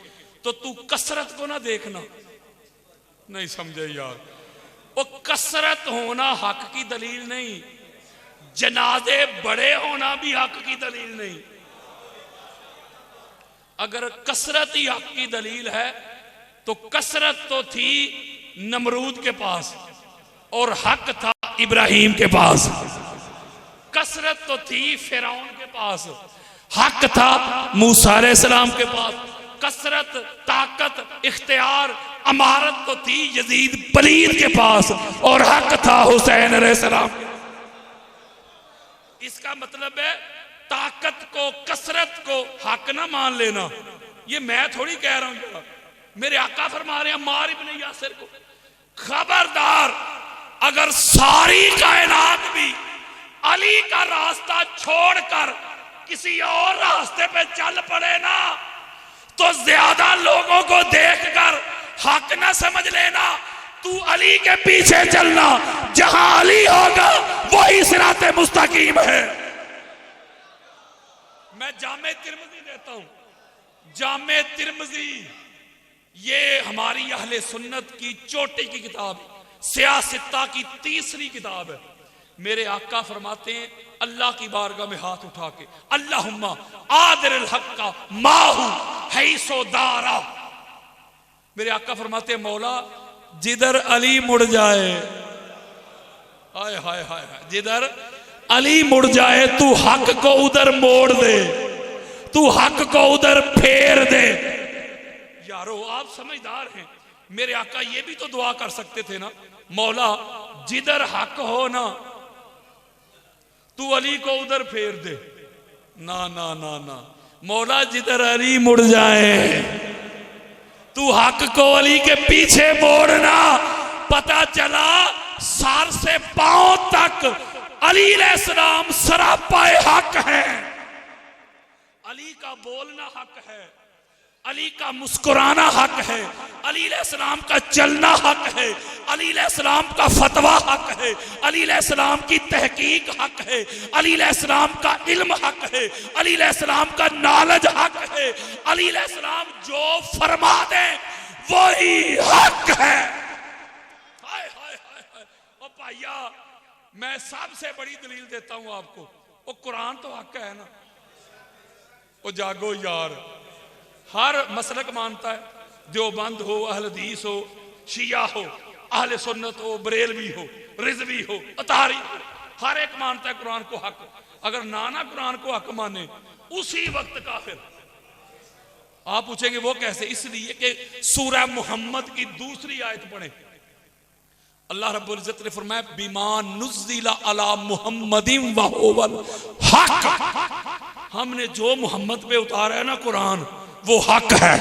तो तू कसरत को ना देखना। नहीं समझे यार, वो कसरत होना हक की दलील नहीं, जनाजे बड़े होना भी हक की दलील नहीं। अगर कसरत ही हक की दलील है तो कसरत तो थी नमरूद के पास और हक था इब्राहिम के पास। कसरत तो थी फिरौन के पास, हक था मूसा अलैहिस्सलाम के पास। कसरत, ताकत, इख्तियार, अमारत तो थी यजीद पलीद के पास और हक था हुसैन अलैहिस्सलाम। इसका मतलब है ताकत को, कसरत को हक ना मान लेना। ये मैं थोड़ी कह रहा हूं, मेरे आका फरमा रहे हैं अम्मार इब्ने यासिर को, खबरदार अगर सारी कायनात भी अली का रास्ता छोड़कर किसी और रास्ते पे चल पड़े ना, तो ज्यादा लोगों को देखकर हक ना समझ लेना, तू अली के पीछे चलना, जहां अली होगा वही सिराते मुस्तकीम है। मैं जामे तिर्मिज़ी देता हूं, जामे तिर्मिज़ी ये हमारी अहले सुन्नत की चोटी की किताब, सियासत्ता की तीसरी किताब है। मेरे आका फरमाते हैं अल्लाह की बारगाह में हाथ उठा के, अल्लाहुम्मा आदिल हक्का माहू हैसो दारा। मेरे आका फरमाते हैं मौला जिधर अली मुड़ जाए, हाय हाय हाय, जिधर अली मुड़ जाए तू हक को उधर मोड़ दे, तू हक को उधर फेर दे। यारो आप समझदार हैं, मेरे आका ये भी तो दुआ कर सकते थे ना, मौला जिधर हक हो ना तू अली को उधर फेर दे। ना ना ना ना, मौला जिधर अली मुड़ जाए तू हक को अली के पीछे मोड़ना। पता चला सर से पांव तक अली अलैहिस्सलाम सरापाए हक है। अली का बोलना हक है, अली का मुस्कुराना हक है, अली अलैहिस्सलाम का चलना हक है, अली अलैहिस्सलाम का फतवा हक है, अली अलैहिस्सलाम की तहकीक हक है, अली अलैहिस्सलाम का इल्म हक है, अली अलैहिस्सलाम का नॉलेज हक है। अली अलैहिस्सलाम जो फरमा दे वही हक है। हाय हाय हाय हाय। ओ भाइया मैं सबसे बड़ी दलील देता हूं आपको, वो कुरान तो हक है ना। वो जागो यार, हर मसलक मानता है, देवबंद हो, अहले हदीस हो, शिया हो, अहले सुन्नत हो, बरेलवी हो, रिजवी हो, अतारी हो, हर एक मानता है कुरान को हक। अगर नाना कुरान को हक माने उसी वक्त काफिर। आप पूछेंगे वो कैसे? इसलिए कि सूरह मोहम्मद की दूसरी आयत पढ़े, अल्लाह रब्बुल इज्जत ने फरमाया बिमा नुज़्ज़िला अला मुहम्मदिन व हुवल हक। हमने जो मोहम्मद पे उतारा है ना कुरान, वो हक है।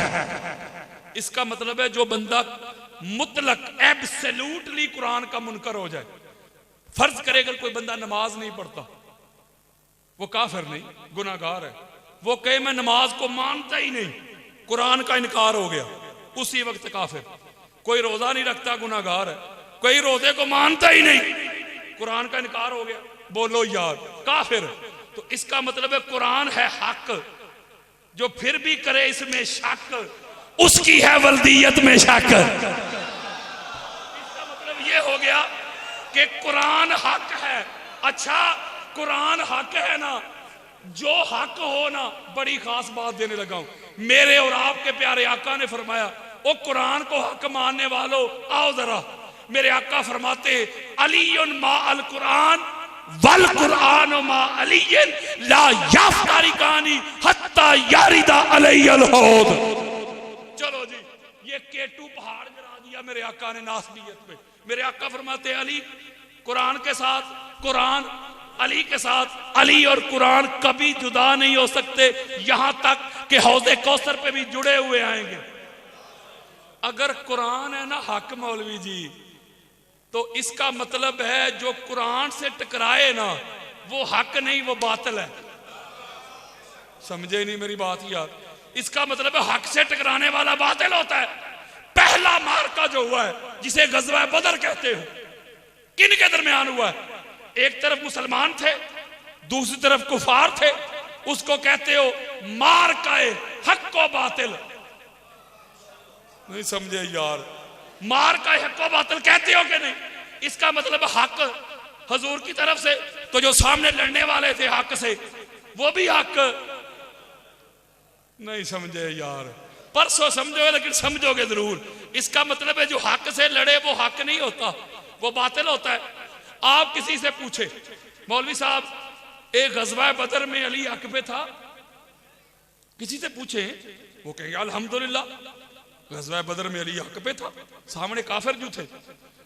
इसका मतलब है जो बंदा मुतलक एब्सोल्युटली कुरान का मुनकर हो जाए, फर्ज करे अगर कोई बंदा नमाज नहीं पढ़ता, वो काफिर नहीं, गुनाहगार है। वो कहे मैं नमाज को मानता ही नहीं, कुरान का इनकार हो गया, उसी वक्त काफिर। कोई रोजा नहीं रखता, गुनाहगार है। कोई रोजे को मानता ही नहीं, कुरान का इनकार हो गया, बोलो यार, काफिर। तो इसका मतलब है कुरान है हक, जो फिर भी करे इसमें शक उसकी है वल्दियत में शक। इसका मतलब ये हो गया कि कुरान हक है। अच्छा कुरान हक है ना, जो हक हो ना, बड़ी खास बात देने लगा हूं। मेरे और आपके प्यारे आका ने फरमाया, ओ कुरान को हक मानने वालों आओ जरा। मेरे आका फरमाते अलीयुन मा अल कुरान वल कुरान मा अलीयन ला याफ्तारिकानी हत्ता यारिदा अलैयल हौद। चलो जी, ये केटू पहाड़ गिरा दिया मेरे आका ने नासबियत पे। मेरे आका फरमाते अली कुरान के साथ, कुरान अली के साथ, अली और कुरान कभी जुदा नहीं हो सकते, यहां तक कि हौज़े कौसर पे भी जुड़े हुए आएंगे। अगर कुरान है ना हक मौलवी जी, तो इसका मतलब है जो कुरान से टकराए ना वो हक नहीं, वो बातिल है। समझे नहीं मेरी बात यार? इसका मतलब है हक से टकराने वाला बातिल होता है। पहला मार्का जो हुआ है जिसे गज़वा बदर कहते हो, किन के दरमियान हुआ है? एक तरफ मुसलमान थे, दूसरी तरफ कुफार थे। उसको कहते हो मार्काए हक व बातिल। नहीं समझे यार? मार्काए हक व बातिल कहते हो कि नहीं? इसका मतलब हक हजूर की तरफ से, तो जो सामने लड़ने वाले थे हक से वो भी हक। नहीं समझे यार? परसों समझोगे लेकिन समझोगे जरूर। इसका मतलब है जो हक से लड़े वो हक नहीं होता, वो बातिल होता है। आप किसी से पूछे मौलवी साहब एक गज़वा बदर में अली हक पे था, किसी से पूछे वो कहेगा अल्हम्दुलिल्लाह गज़वा बदर में अली हक पे था, सामने काफिर जो थे।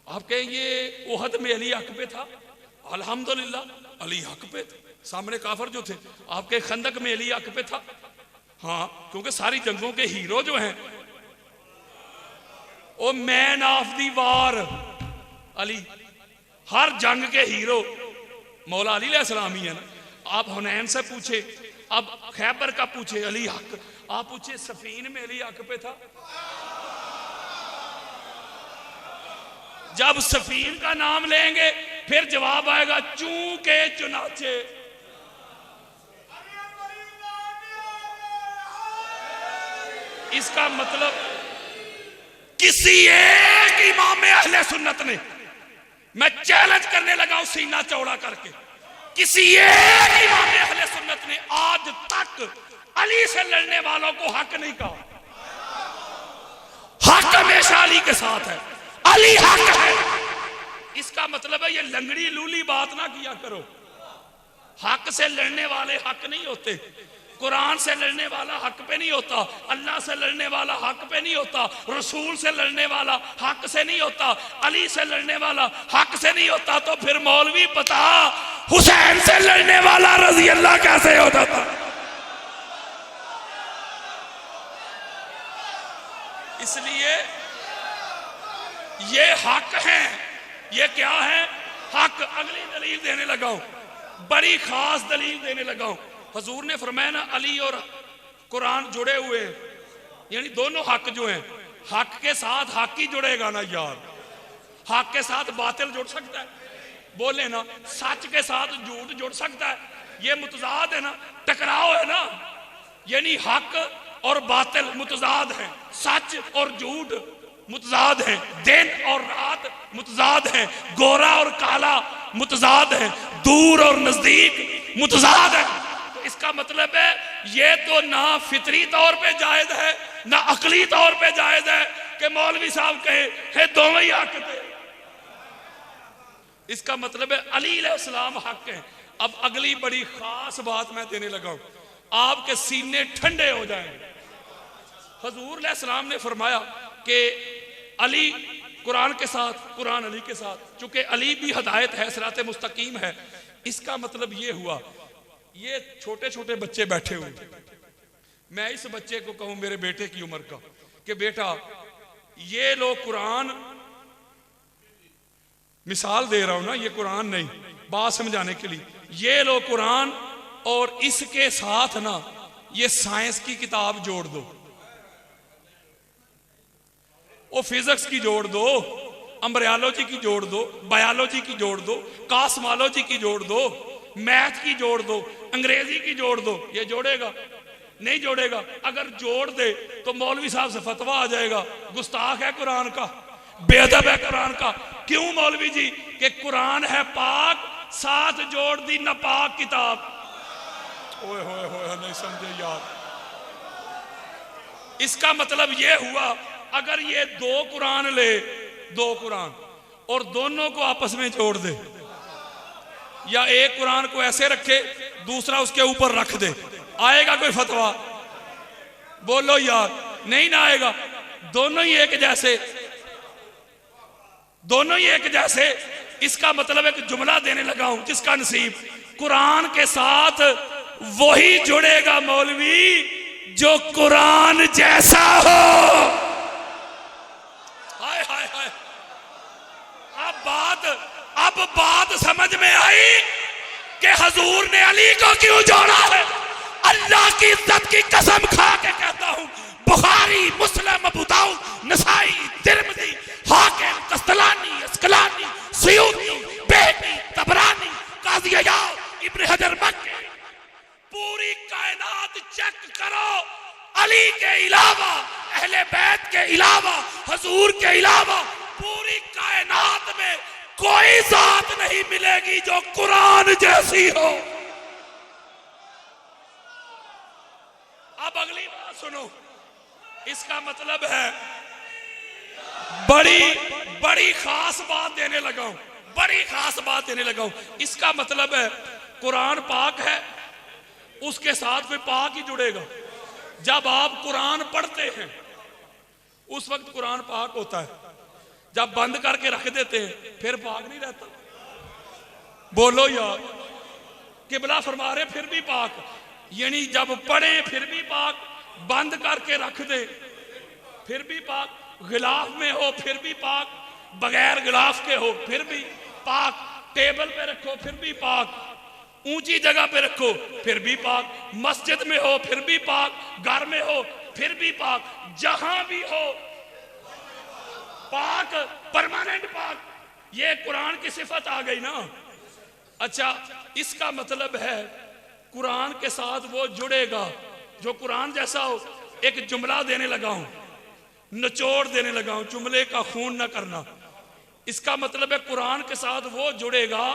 आप कहेंगे ओहद में अली हक पे था, अल्हम्दुलिल्लाह अली हक पे थे, सामने काफिर जो थे। आपके खंदक में अली हक पे था, हाँ, क्योंकि सारी जंगों के हीरो जो हैं ओ मैन ऑफ दी वार अली, हर जंग के हीरो मौला अली अलैहिस्सलाम ही है ना। आप हुनैन से पूछे, अब खैबर का पूछे अली हक, आप पूछे सफीन में अली हक पे था। जब सफीन का नाम लेंगे फिर जवाब आएगा चूं के चुनाचे। इसका मतलब किसी एक इमाम अहले सुन्नत ने, मैं चैलेंज करने लगा हूं सीना चौड़ा करके, किसी एक इमाम अहले सुन्नत ने आज तक अली से लड़ने वालों को हक नहीं कहा। हक हमेशा अली के साथ है, अली हक है। इसका मतलब है ये लंगड़ी लूली बात ना किया करो। हक से लड़ने वाले हक नहीं होते, कुरान से लड़ने वाला हक पे नहीं होता, अल्लाह से लड़ने वाला हक पे नहीं होता, रसूल से लड़ने वाला हक से नहीं होता, अली से लड़ने वाला हक से नहीं होता। तो फिर मौलवी बता हुसैन से लड़ने वाला रजी अल्लाह कैसे होता था? इसलिए ये हक है। ये क्या है? हक। अगली दलील देने लगा हूं, बड़ी खास दलील देने लगा हूं। हजूर ने फरमाया ना अली और कुरान जुड़े हुए, यानी दोनों हक जो हैं, हक के साथ हक ही जुड़ेगा ना यार। हक के साथ बातिल जुड़ सकता है? बोले ना, सच के साथ झूठ जुड़ सकता है? ये मुतजाद है ना, टकराव है ना। यानी हक और बातिल मुतजाद है, सच और झूठ मुतजाद है, दिन और रात मुतजाद है, गोरा और काला मुतजाद है, दूर और नजदीक मुतजाद है। इसका मतलब है ये तो ना फितरी तौर पे जायज है ना अकली तौर पे जायज है कि मौलवी साहब कहे है दोनों ही हक थे। इसका मतलब है अली अलैहिस्सलाम हक है। अब अगली बड़ी खास बात मैं देने लगा हूं, आपके सीने ठंडे हो जाएंगे। हजूर अलैहिस्सलाम ने फरमाया कि अली कुरान के साथ, कुरान अली के साथ, चूंकि अली भी हिदायत है, सिराते मुस्तकीम है। इसका मतलब ये हुआ, ये छोटे छोटे बच्चे बैठे हुए, मैं इस बच्चे को कहूं मेरे बेटे की उम्र का कि बेटा ये लो कुरान, मिसाल दे रहा हूं ना, ये कुरान नहीं, बात समझाने के लिए, ये लो कुरान और इसके साथ ना ये साइंस की किताब जोड़ दो, वो फिजिक्स की जोड़ दो, एम्ब्रियोलॉजी की जोड़ दो, बायोलॉजी की जोड़ दो, कॉस्मोलॉजी की जोड़ दो, मैथ की जोड़ दो, अंग्रेजी की जोड़ दो, ये जोड़ेगा? नहीं जोड़ेगा। अगर जोड़ दे तो मौलवी साहब से फतवा आ जाएगा, गुस्ताख है कुरान का, बेअदब है कुरान का। क्यों मौलवी जी? कि कुरान है पाक, साथ जोड़ दी नापाक किताब। ओए होए होए, नहीं समझे यार। इसका मतलब यह हुआ अगर ये दो कुरान ले, दो कुरान, और दोनों को आपस में जोड़ दे, या एक कुरान को ऐसे रखे दूसरा उसके ऊपर रख दे, आएगा कोई फतवा? बोलो यार, नहीं ना आएगा। दोनों ही एक जैसे, दोनों ही एक जैसे। इसका मतलब एक जुमला देने लगा हूं, जिसका नसीब कुरान के साथ वही जुड़ेगा मौलवी जो कुरान जैसा हो। हाय हाय हाय, अब बात समझ में आई कि हजूर ने अली को क्यों जोड़ा है। अल्लाह की इज्जत की कसम खा के कहता हूं, बुखारी, मुस्लिम, अबू दाऊद, नसाई, तिरमिज़ी, हाकिम, कस्तलानी, अस्कलानी, सुयूती, बेहकी, तबरानी, काज़ी अय्याज़, इब्न हजर मक्की, पूरी कायनात चेक करो, अली के अलावा, अहले बैत के अलावा, हजूर के अलावा पूरी कायनात में कोई जात नहीं मिलेगी जो कुरान जैसी हो। अब अगली बात सुनो, इसका मतलब है बड़ी खास बात देने लगा हूं, बड़ी खास बात देने लगा हूं। इसका मतलब है कुरान पाक है, उसके साथ में पाक ही जुड़ेगा। जब आप कुरान पढ़ते हैं उस वक्त कुरान पाक होता है, जब बंद करके रख देते हैं फिर पाक नहीं रहता। बोलो यार, किबला फरमा रहे फिर भी पाक, यानी जब पढ़े फिर भी पाक, बंद करके रख दे फिर भी पाक, गिलाफ में हो फिर भी पाक, बगैर गिलाफ के हो फिर भी पाक, टेबल पे रखो फिर भी पाक, ऊंची जगह पे रखो फिर भी पाक, मस्जिद में हो फिर भी पाक, घर में हो फिर भी पाक, जहां भी हो पाक, परमानेंट पाक। ये कुरान की सिफत आ गई ना। अच्छा, इसका मतलब है कुरान के साथ वो जुड़ेगा जो कुरान जैसा हो। एक जुमला देने लगा हूं, निचोड़ देने लगा हूं, जुमले का खून न करना। इसका मतलब है कुरान के साथ वो जुड़ेगा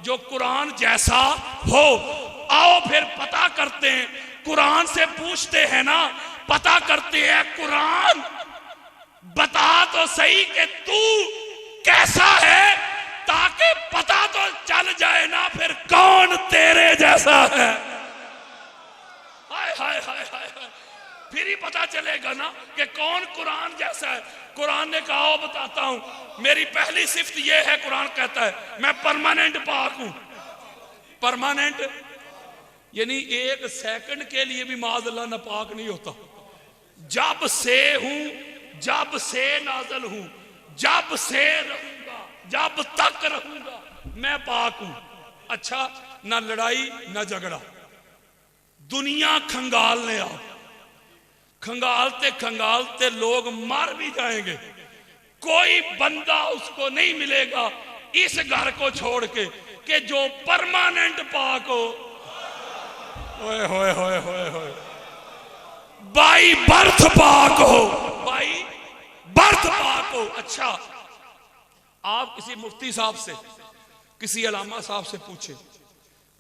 जो कुरान जैसा हो। आओ फिर पता करते हैं, कुरान से पूछते हैं ना, पता करते हैं कुरान बता तो सही कि तू कैसा है, ताकि पता तो चल जाए ना फिर कौन तेरे जैसा है। हाय हाय हाय हाय, फिर ही पता चलेगा ना कि कौन कुरान जैसा है। कुरान ने कहा, बताता हूं, मेरी पहली सिफ्त यह है, कुरान कहता है मैं परमानेंट पाक हूं। परमानेंट यानी एक सेकंड के लिए भी माज़अल्लाह नापाक नहीं होता। जब से हूं, जब से नाज़िल हूं, जब से रहूंगा, जब तक रहूंगा मैं पाक हूं। अच्छा, ना लड़ाई ना झगड़ा, दुनिया खंगालने आओ, खंगालते खंगालते लोग मर भी जाएंगे, कोई बंदा उसको नहीं मिलेगा इस घर को छोड़ के कि जो परमानेंट पाक हो। ओए होए होए होए होए, बाई बर्थ पाक हो, बाई बर्थ पाक हो। अच्छा, आप किसी मुफ्ती साहब से, किसी अलामा साहब से पूछे,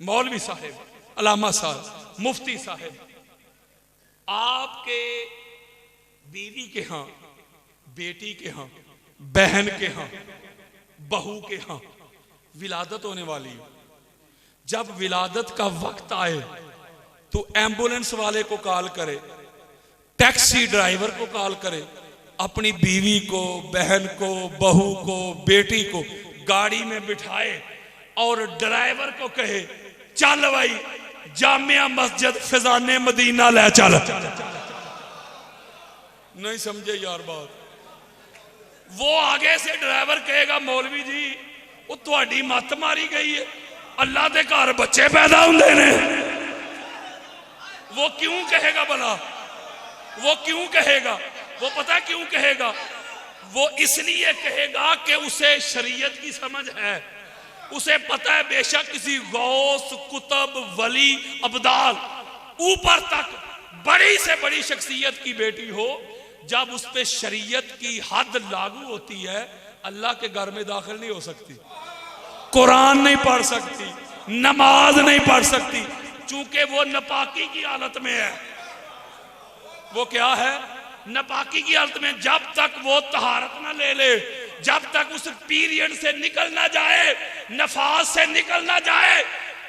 मौलवी साहब, अलामा साहब, मुफ्ती साहब, आपके बीवी के यहां, बेटी के यहां, बहन के यहां, बहू के यहां विलादत होने वाली है। जब विलादत का वक्त आए तो एम्बुलेंस वाले को कॉल करे, टैक्सी ड्राइवर को कॉल करे, अपनी बीवी को, बहन को, बहू को, बेटी को गाड़ी में बिठाए और ड्राइवर को कहे, चल भाई जामिया मस्जिद फिजाने मदीना ले चल। नहीं समझे यार बात? वो आगे से ड्राइवर कहेगा, मौलवी जी वो तुहाडी मत मारी गई है, अल्लाह के घर बच्चे पैदा होंदे ने। वो क्यों कहेगा भला? वो क्यों कहेगा? वो पता क्यों कहेगा? वो इसलिए कहेगा कि उसे शरीयत की समझ है, उसे पता है बेशक किसी गौस, कुतुब, वली, अब्दाल ऊपर तक बड़ी से बड़ी शख्सियत की बेटी हो, जब उस पे शरीयत की हद लागू होती है, अल्लाह के घर में दाखिल नहीं हो सकती, कुरान नहीं पढ़ सकती, नमाज नहीं पढ़ सकती, चूंकि वो नापाकी की हालत में है। वो क्या है? नापाकी की हालत में। जब तक वो तहारत ना ले ले, जब तक उस पीरियड से निकल ना जाए, नफास से निकल ना जाए,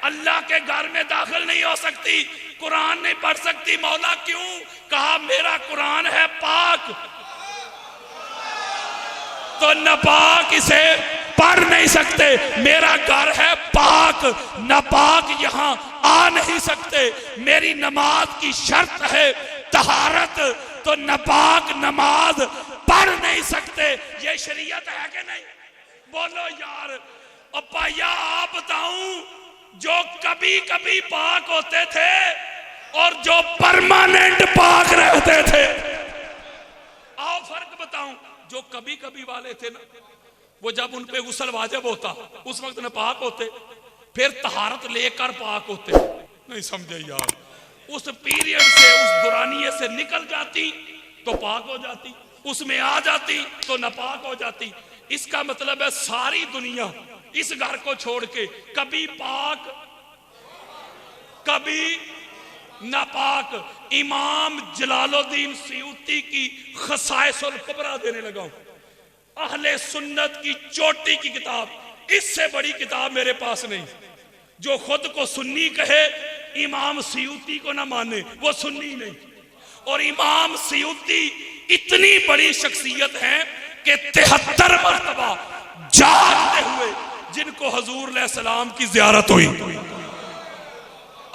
अल्लाह के घर में दाखिल नहीं हो सकती, कुरान नहीं पढ़ सकती। मौला क्यों? कहा मेरा कुरान है पाक, तो नापाक इसे पढ़ नहीं सकते। मेरा घर है पाक, नापाक यहां आ नहीं सकते। मेरी नमाज की शर्त है तहारत, तो नापाक नमाज पढ़ नहीं सकते। ये शरीयत है कि नहीं? बोलो यार। और भैया आप बताऊं, जो कभी कभी पाक होते थे और जो परमानेंट पाक रहते थे, आओ फर्क बताऊं। जो कभी कभी वाले थे ना, वो जब उन पे गुस्ल वाजिब होता उस वक्त नापाक होते, फिर तहारत लेकर पाक होते। नहीं समझे यार? उस पीरियड से, उस दुरानिये से निकल जाती तो पाक हो जाती, उसमें आ जाती तो नापाक हो जाती। इसका मतलब है सारी दुनिया इस घर को छोड़ के कभी पाक कभी नापाक। इमाम जलालुद्दीन सयूती की खसाइसुल कुबरा देने लगा हूं, अहले सुन्नत की चोटी की किताब, इससे बड़ी किताब मेरे पास नहीं। जो खुद को सुन्नी कहे, इमाम सयूती को ना माने, वो सुन्नी नहीं। और इमाम सयूती इतनी बड़ी शख्सियत है कि 73 मरतबा जागते हुए जिनको हुजूर अलैहि सलाम की ज़ियारत हुई।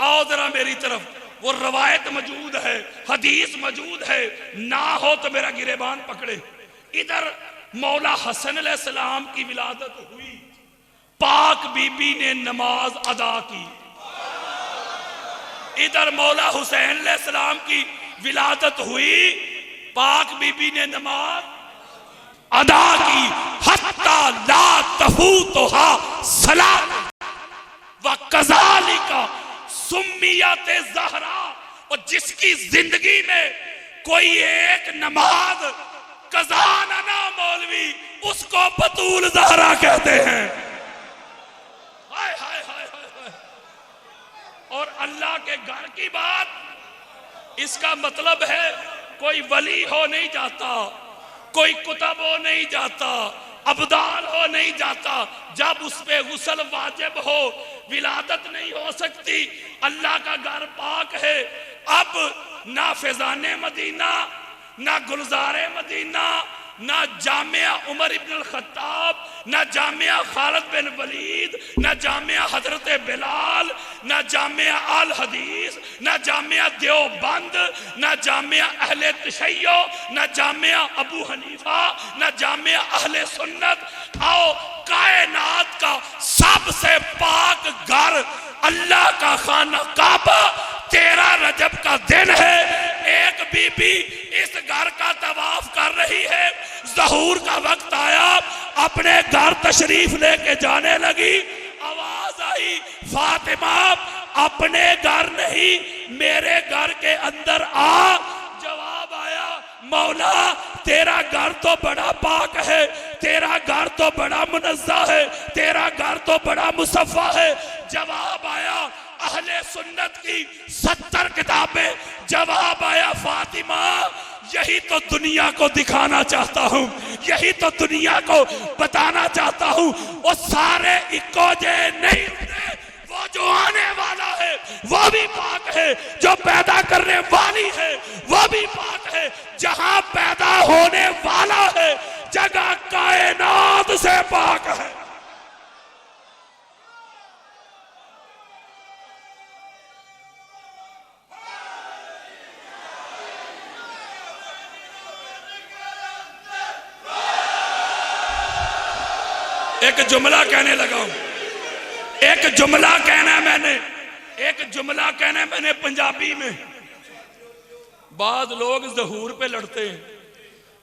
आओ जरा मेरी तरफ, वो रवायत मौजूद है, हदीस मौजूद है, ना हो तो मेरा गिरेबान पकड़े। इधर मौला हसन अलैहिस्सलाम की विलादत हुई, पाक बीबी ने नमाज अदा की। इधर मौला हुसैन अलैहिस्सलाम की विलादत हुई, पाक बीबी ने नमाज अदा की। हत्ता ला तफूतुहा सलात व कज़ालिका सुम्मियत ज़हरा। और जिसकी जिंदगी में कोई एक नमाज कज़ा ना मौलवी, उसको बतूल ज़हरा कहते हैं। हाय हाय हाय हाय। और अल्लाह के घर की बात, इसका मतलब है कोई वली हो नहीं जाता, कोई कुतब हो नहीं जाता, अब्दाल हो नहीं जाता, जब उस पे गुस्ल वाजिब हो, विलादत नहीं हो सकती। अल्लाह का घर पाक है। अब ना फिजाने मदीना, ना गुलजारे मदीना, ना जामिया उमर इब्न अल खत्ताब, ना जामिया खालिद बिन वलीद, ना जामिया हजरत बिलाल, ना जामिया अल हदीस, ना जामिया देवबंद, ना जामिया अहले तशय्यो, ना जामिया अबू हनीफा, ना जामिया अहले सुन्नत। आओ, कायनात का सबसे पाक घर अल्लाह का खाना काबा, 13 रजब का दिन है। एक बीबी इस घर का तवाफ कर रही है, ज़हूर का वक्त आया, अपने घर तशरीफ लेके जाने लगी, आवाज आई, फातिमा अपने घर नहीं मेरे घर के अंदर आ। जवाब आया, मौला तेरा घर तो बड़ा पाक है, तेरा घर तो बड़ा मुनज़्ज़ा है, तेरा घर तो बड़ा मुसफ़्फ़ा है। जवाब आया अहले सुन्नत की 70 किताबें। जवाब आया, फातिमा यही तो दुनिया को दिखाना चाहता हूँ, यही तो दुनिया को बताना चाहता हूँ। वो सारे इक्को जे नहीं होते, वो जो आने वाला है वो भी पाक है, जो पैदा करने वाली है वो भी पाक है। जहां पैदा होने वाला है जगह कायनात से पाक है। एक जुमला कहने लगा हूं, एक जुमला कहना है मैंने, एक जुमला कहना है मैंने पंजाबी में। बाद लोग ज़हूर पे लड़ते हैं,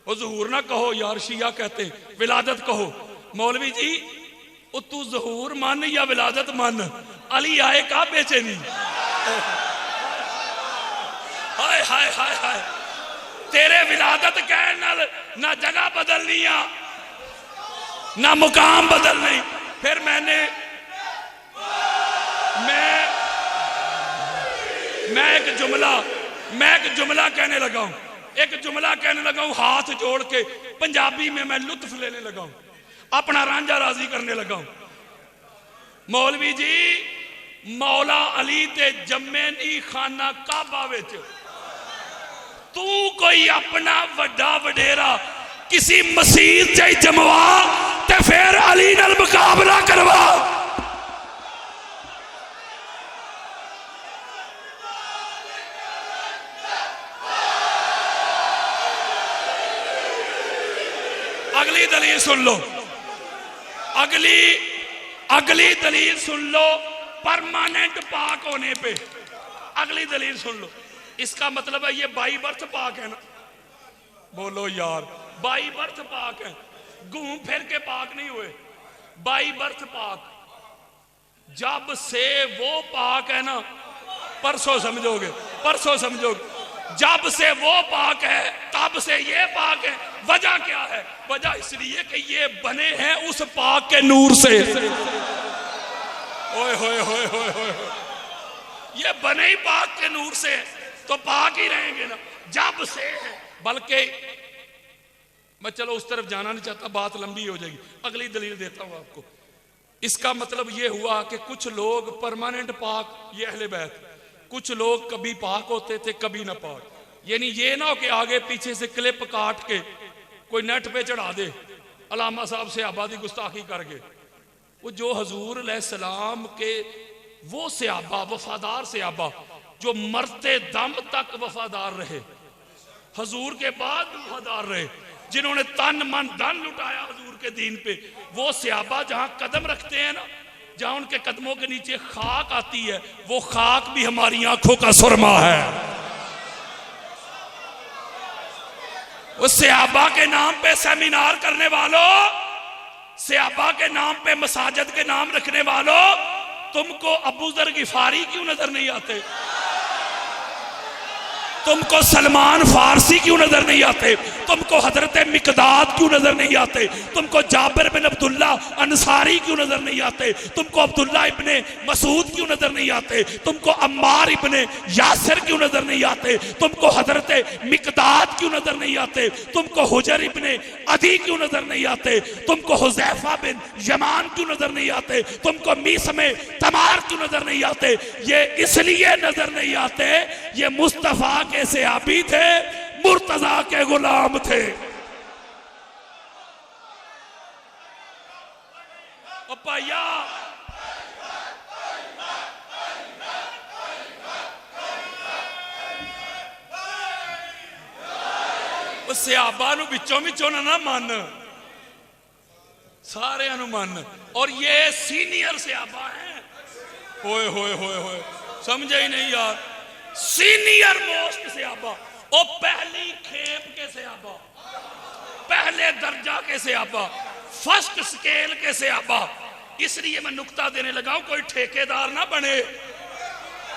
वो ज़हूर ना कहो यार, शिया कहते हैं, विलादत कहो। मौलवी जी वो तू ज़हूर मान या विलादत मान, अली आए का बेचे नहीं। हाय हाय हाय हाय, तेरे विलादत कहने नाल ना जगह बदलनी आ ना मुकाम बदलनी। फिर मैं एक जुमला कहने लगा हूं, हाथ जोड़ के पंजाबी में मैं लुत्फ लेने लगा हूं, अपना रांझा राजी करने लगा हूं। मौलवी जी, मौला अली ते जम्मे नी खाना काबा विच, तू कोई अपना वड्डा वडेरा किसी मसीत च जमवा ते फिर अली नाल मुकाबला करवा। अगली दलील सुन लो, अगली दलील सुन लो, परमानेंट पाक होने पे। अगली दलील सुन लो, इसका मतलब है ये बाई बर्थ पाक है ना। बोलो यार, बाई बर्थ पाक है, घूम फिर के पाक नहीं हुए। बाई बर्थ पाक, जब से वो पाक है ना, परसों समझोगे, जब से वो पाक है तब से ये पाक है। वजह क्या है? वजह इसलिए कि ये बने हैं उस पाक के नूर से। ओए होए होए होए होए, ये बने ही पाक के नूर से, तो पाक ही रहेंगे ना। जब से है, बल्कि मैं चलो उस तरफ जाना नहीं चाहता, बात लंबी हो जाएगी। अगली दलील देता हूं आपको। इसका मतलब ये हुआ कि कुछ लोग परमानेंट पाक, ये अहले बैत, कुछ लोग कभी पाक होते थे कभी ना पाक। यानी ये ना हो कि आगे पीछे से क्लिप काट के कोई नेट पे चढ़ा दे, अलामा साहब से आबादी गुस्ताखी करके। वो जो हजूर अलैहिस्सलाम के वो सहाबा, वफादार सहाबा जो मरते दम तक वफादार रहे, हजूर के बाद वफादार रहे, जिन्होंने तन मन धन लुटाया हजूर के दीन पे, वो सहाबा जहां कदम रखते हैं ना, जहां उनके कदमों के नीचे खाक आती है, वो खाक भी हमारी आंखों का सुरमा है। उस सहाबा के नाम पे सेमिनार करने वालों, सहाबा के नाम पे मसाजिद के नाम रखने वालों, तुमको अबू जर गिफारी क्यों नजर नहीं आते? तुमको सलमान फारसी क्यों नजर नहीं आते? तुमको हजरत मिकदाद क्यों नजर नहीं आते? तुमको जाबिर बिन अब्दुल्ला अंसारी क्यों नजर नहीं आते? तुमको अब्दुल्ला इब्ने मसूद क्यों नजर नहीं आते? तुमको अम्मार इब्ने यासिर क्यों नजर नहीं आते? तुमको हजरत मिकदाद क्यों नजर नहीं आते? तुमको हुजर इब्ने अदी क्यों नजर नहीं आते? तुमको हुजैफा बिन यमान क्यों नजर नहीं आते? तुमको मीसमे तमार क्यों नजर नहीं आते? ये इसलिए नजर नहीं आते, ये मुस्तफा के सहाबी थे, मुर्तजा के गुलाम थे। भैया सहाबा नूं विचों विचों ना मन, सारे मन। और ये सीनियर सहाबा हैं। होए होए होए होए, समझे ही नहीं यार। सीनियर मोस्ट सहाबा, और पहली खेप के सहाबा, पहले दर्जा के सहाबा, फर्स्ट स्केल के सहाबा। इसलिए मैं नुक्ता देने लगा हूं, कोई ठेकेदार ना बने,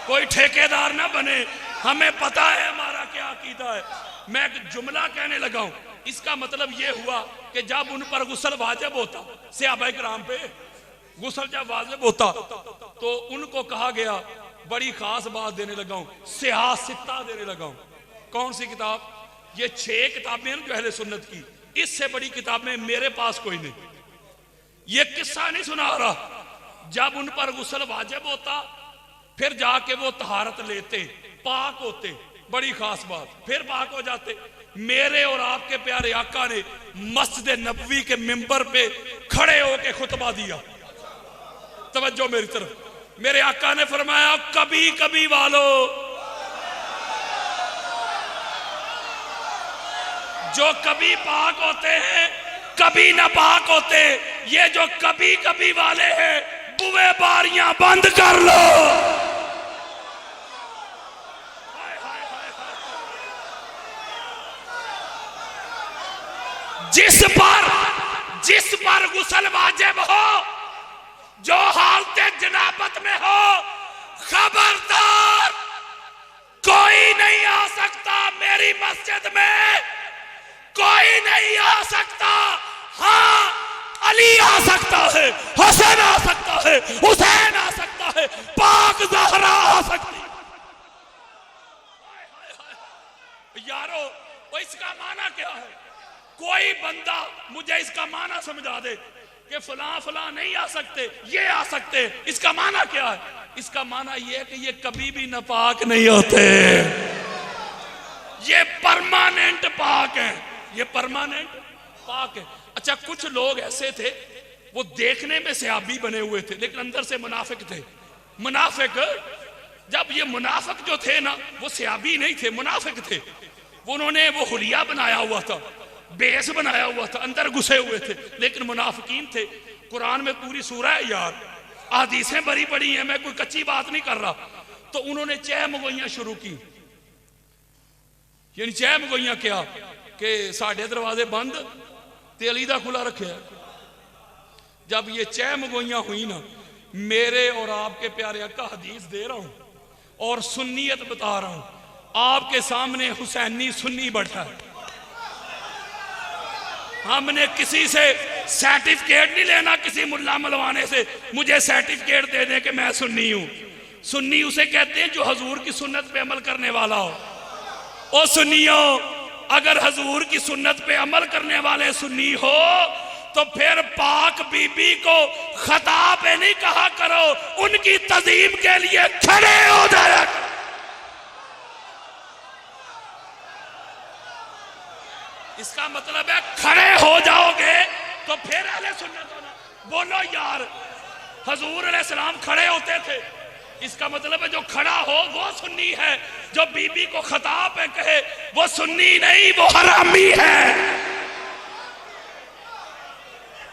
कोई ठेकेदार ना बने। हमें पता है हमारा क्या अकीदा है। मैं एक जुमला कहने लगा हूं, इसका मतलब यह हुआ कि जब उन पर गुस्ल वाजिब होता, सहाबाए किराम पे गुस्ल जब वाजिब होता, तो उनको कहा गया, बड़ी खास बात देने लगा हूं, सियासता देने लगा हूं। कौन सी किताब? ये 6 किताबें जो अहले सुन्नत की, इससे बड़ी किताबें मेरे पास कोई नहीं। ये किस्सा नहीं सुना रहा। जब उन पर गुस्ल वाजिब होता, फिर जाके वो तहारत लेते, पाक होते, बड़ी खास बात, फिर पाक हो जाते। मेरे और आपके प्यारे आका ने मस्जिद नबवी के मिंबर पे खड़े होके खुतबा दिया। तवज्जो मेरी तरफ। मेरे आका ने फरमाया, कभी कभी वालों, जो कभी पाक होते हैं कभी ना पाक होते, ये जो कभी कभी वाले हैं, बुए बारियां बंद कर लो। जिस पर गुस्ल वाजिब हो, जो हालते जनाबत में हो, खबरदार कोई नहीं आ सकता। अली आ सकता है, हसन आ सकता है, हुसैन आ सकता है, पाक ज़हरा आ सकती है। यारो वो इसका माना क्या है? कोई बंदा मुझे इसका माना समझा दे कि फलां फलां नहीं आ सकते, ये आ सकते। इसका माना क्या है? इसका माना ये है कि ये कभी भी नापाक नहीं होते, ये परमानेंट पाक है, ये परमानेंट पाक है। अच्छा, कुछ लोग ऐसे थे वो देखने में सहाबी बने हुए थे लेकिन अंदर से मुनाफिक थे। मुनाफिक, जब ये मुनाफिक जो थे ना वो सहाबी नहीं थे, मुनाफिक थे। उन्होंने वो हुलिया बनाया हुआ था, बेस बनाया हुआ था, अंदर घुसे हुए थे लेकिन मुनाफिकीन थे। कुरान में पूरी सूरह है यार, हदीसें बड़ी बड़ी हैं, मैं कोई कच्ची बात नहीं कर रहा। तो उन्होंने चाय मंगवाइयां शुरू की, यानी चाय मंगवाइयां क्या कि साढ़े दरवाजे बंद ते अली दा खुला रखे। जब ये चाय मंगवाइयां हुई ना, मेरे और आपके प्यारे अक्का हदीस दे रहा हूं और सुन्नियत बता रहा हूं, आपके सामने हुसैनी सुन्नी बैठा है। हमने किसी से सर्टिफिकेट नहीं लेना, किसी मुल्ला मलवाने से मुझे सर्टिफिकेट दे दे कि मैं सुन्नी हूं। सुन्नी उसे कहते हैं जो हजूर की सुन्नत पे अमल करने वाला हो। ओ सुन्नियों, अगर हजूर की सुन्नत पे अमल करने वाले सुन्नी हो तो फिर पाक बीबी को खता पे नहीं कहा करो, उनकी तज़ीम के लिए खड़े हो जाया। इसका मतलब है खड़े हो जाओगे तो फिर अहले सुन्नत होना। बोलो यार, हजूर अलैहिस्सलाम खड़े होते थे, इसका मतलब है जो खड़ा हो वो सुन्नी है, जो बीबी को खताब पे कहे वो सुन्नी नहीं, वो हरामी है।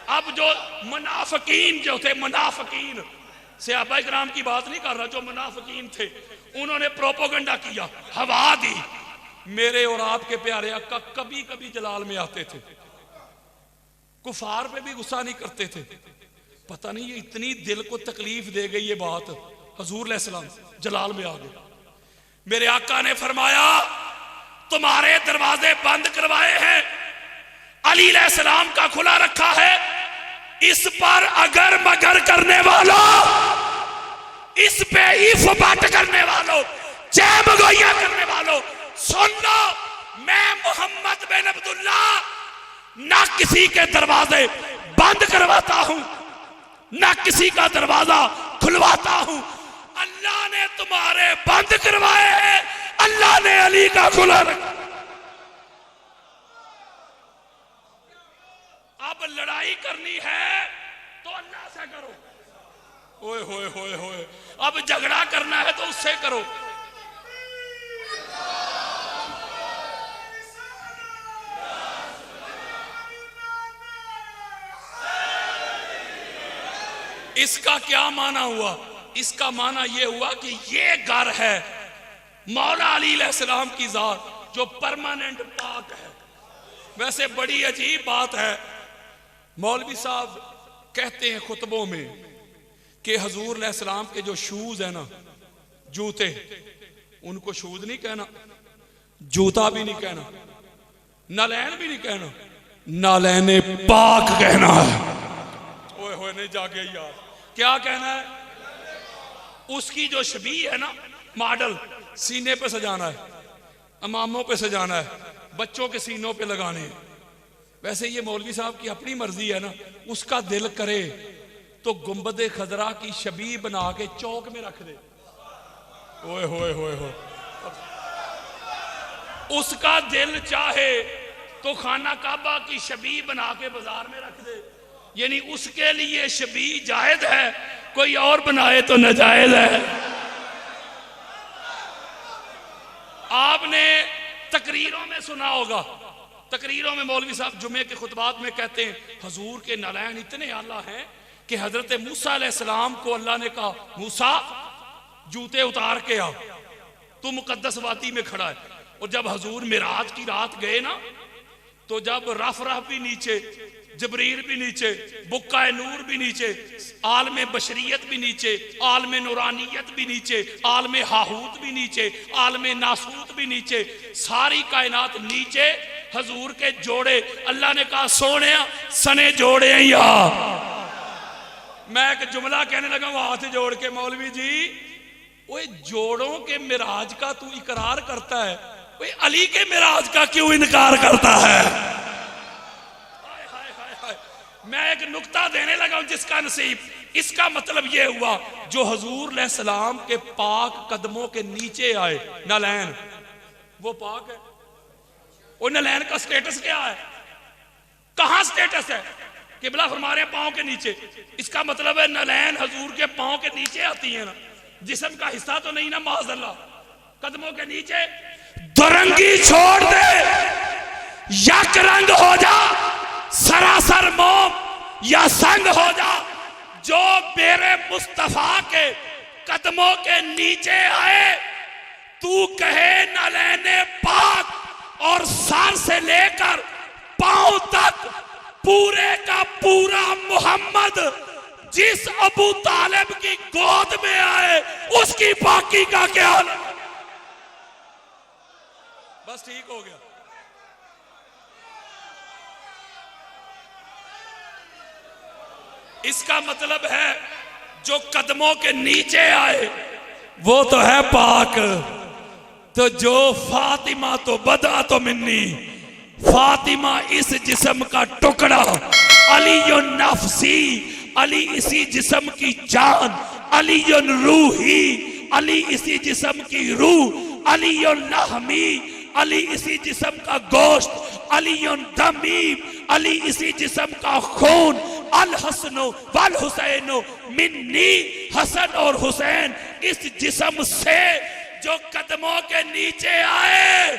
अब जो मुनाफिकीन जो थे, मुनाफिकीन, सहाबा इकराम की बात नहीं कर रहा, जो मुनाफिकीन थे उन्होंने प्रोपोगंडा किया, हवा दी। मेरे और आपके प्यारे अक्का कभी कभी जलाल में आते थे, कुफार पे भी गुस्सा नहीं करते थे। पता नहीं ये इतनी दिल को तकलीफ दे गई ये बात, हजूर अलैहिस्सलाम जलाल में आ गए। मेरे आका ने फरमाया तुम्हारे दरवाजे बंद करवाए हैं, अली अलैहिस्सलाम का खुला रखा है, इस पर अगर मगर करने वालों, इस पे इफ बट करने वालों, जय मगोइया करने वालों, सुन लो, मैं मोहम्मद बिन अब्दुल्ला ना किसी के दरवाजे बंद करवाता हूं ना किसी का दरवाजा खुलवाता हूं। अल्लाह ने तुम्हारे बंद करवाए हैं, अल्लाह ने अली का खुला रखा। अब लड़ाई करनी है तो अल्लाह से करो, ओए होए होए होए। अब झगड़ा करना है तो उससे करो। इसका क्या माना हुआ? इसका माना यह हुआ कि ये घर है मौला अली अलैहिस्सलाम की जात जो परमानेंट पाक है। वैसे बड़ी अजीब बात है, मौलवी साहब कहते हैं खुतबों में कि हजूर अलैहिस्सलाम के जो शूज है ना, जूते, उनको शूज नहीं कहना, जूता भी नहीं कहना, नालैन भी नहीं कहना, नालैने पाक कहना है। ओए होए नहीं जागे यार, क्या कहना है? उसकी जो शबी है ना, मॉडल सीने पे सजाना है, इमामों पे सजाना है, बच्चों के सीनों पे लगाने हैं। वैसे ये मौलवी साहब की अपनी मर्जी है ना, उसका दिल करे तो गुंबद खजरा की शबी बना के चौक में रख दे। ओए होए होए होए। उसका दिल चाहे तो खाना काबा की शबी बना के बाजार में रख दे, यानी उसके लिए शबी जायज है, कोई और बनाए तो नाजायज है। आपने तकरीरों में सुना होगा, तकरीरों में मौलवी साहब जुमे के खुतबात में कहते हैं हजूर के नालैन इतने आला हैं कि हजरत मूसा अलैहिस्सलाम को अल्लाह ने कहा मूसा जूते उतार के आ, तू मुकद्दस वादी में खड़ा है। और जब हजूर मिराज की रात गए ना, तो जब रफ भी नीचे, जबरील भी नीचे, बुक्का नूर भी नीचे, आलम बशरियत भी नीचे, आलम नूरानियत भी नीचे, आलम हाहूत भी नीचे, आलम नासूत भी नीचे, सारी कायनात नीचे, हजूर के जोड़े। अल्लाह ने कहा सोने सने जोड़े या। मैं एक जुमला कहने लगा, वो हाथ जोड़ के, मौलवी जी वो जोड़ों के मिराज का तू इकरार करता है, वो अली के मिराज का क्यों इनकार करता है? हाय हाय हाय हाय। मैं एक नुक्ता देने लगा हूं जिसका नसीब। इसका मतलब यह हुआ जो हजूर अलैहिस्सलाम के पाक कदमों के नीचे आए, नलैन, वो पाक है। वो नलैन का स्टेटस क्या है? कहां स्टेटस है? किबला फरमा रहे पांव के नीचे। इसका मतलब है नलैन हजूर के पांव के नीचे आती है ना, जिस्म का हिस्सा तो नहीं ना, माज़अल्लाह कदमों के नीचे। दुरंगी छोड़ दे, यक रंग हो जा, सरासर मोम या संग हो जा, जो मेरे मुस्तफा के कदमों के नीचे आए, तू कहे नलैने पाक और सर से लेकर पांव तक पूरे का पूरा मोहम्मद जिस अबू तालिब की गोद में आए उसकी पाकी का क्या? बस ठीक हो गया। इसका मतलब है जो कदमों के नीचे आए वो तो है पाक। तो जो फातिमा तो बदा तो मिन्नी, फातिमा इस जिस्म का टुकड़ा, अली यो नफ्सी, अली इसी जिस्म की जान, अली यो रूही, अली इसी जिस्म की रूह, अली यो लहमी, अली इसी जिस्म का गोश्त, अली यो दमी, अली इसी जिस्म का खून, अल हसनो वल हुसैनो मिन्नी, हसन और हुसैन इस जिस्म से जो कदमों के नीचे आए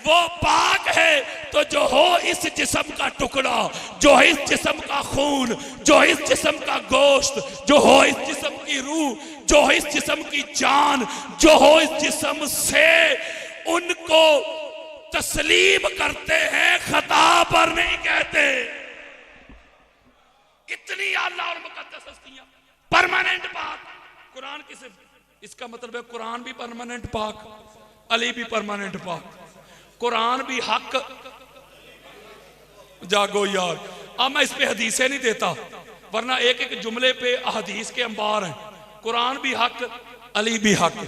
वो पाक है। तो जो हो इस जिस्म का टुकड़ा, जो है इस जिस्म का खून, जो है इस जिस्म का गोश्त, जो हो इस जिस्म की रूह, जो है इस जिस्म की जान, जो हो इस जिस्म से, उनको तस्लीम करते हैं, खता पर नहीं कहते। इतनी आला और मुकद्दस हस्तियां, परमानेंट पाक। कुरान की सिर्फ, इसका मतलब है कुरान भी परमानेंट पाक, अली भी परमानेंट पाक, कुरान भी हक। जागो यार, अब मैं इस पे हदीसें नहीं देता, वरना एक एक जुमले पे हदीस के अंबार हैं। कुरान भी हक, अली भी हक,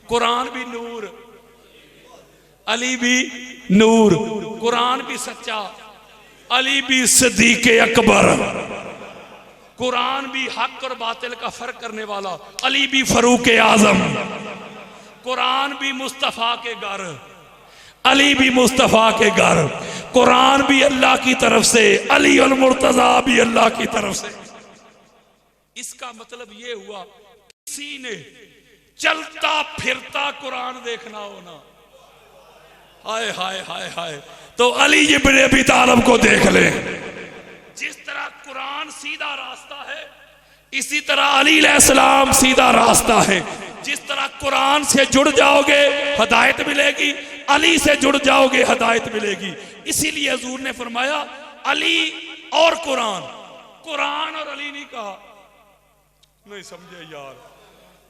कुरान भी नूर, अली भी नूर, कुरान भी सच्चा, अली भी सिद्दीक़ अकबर, कुरान भी हक और बातिल का फर्क करने वाला, अली भी फरूक आजम, कुरान भी मुस्तफा के घर, अली भी मुस्तफा के घर, कुरान भी अल्लाह की तरफ से, अली और मुर्तजा भी अल्लाह की तरफ से। इसका मतलब ये हुआ किसी ने चलता फिरता कुरान देखना हो ना, हाय हाय हाय हाय, तो अली इब्न अबी तालिब को देख ले। जिस तरह कुरान सीधा रास्ता है, इसी तरह अली अलैहिस्सलाम सीधा रास्ता है। जिस तरह कुरान से जुड़ जाओगे हिदायत मिलेगी, अली से जुड़ जाओगे हिदायत मिलेगी। इसीलिए हुजूर ने फरमाया अली और कुरान, कुरान और अली नहीं कहा। नहीं समझे यार,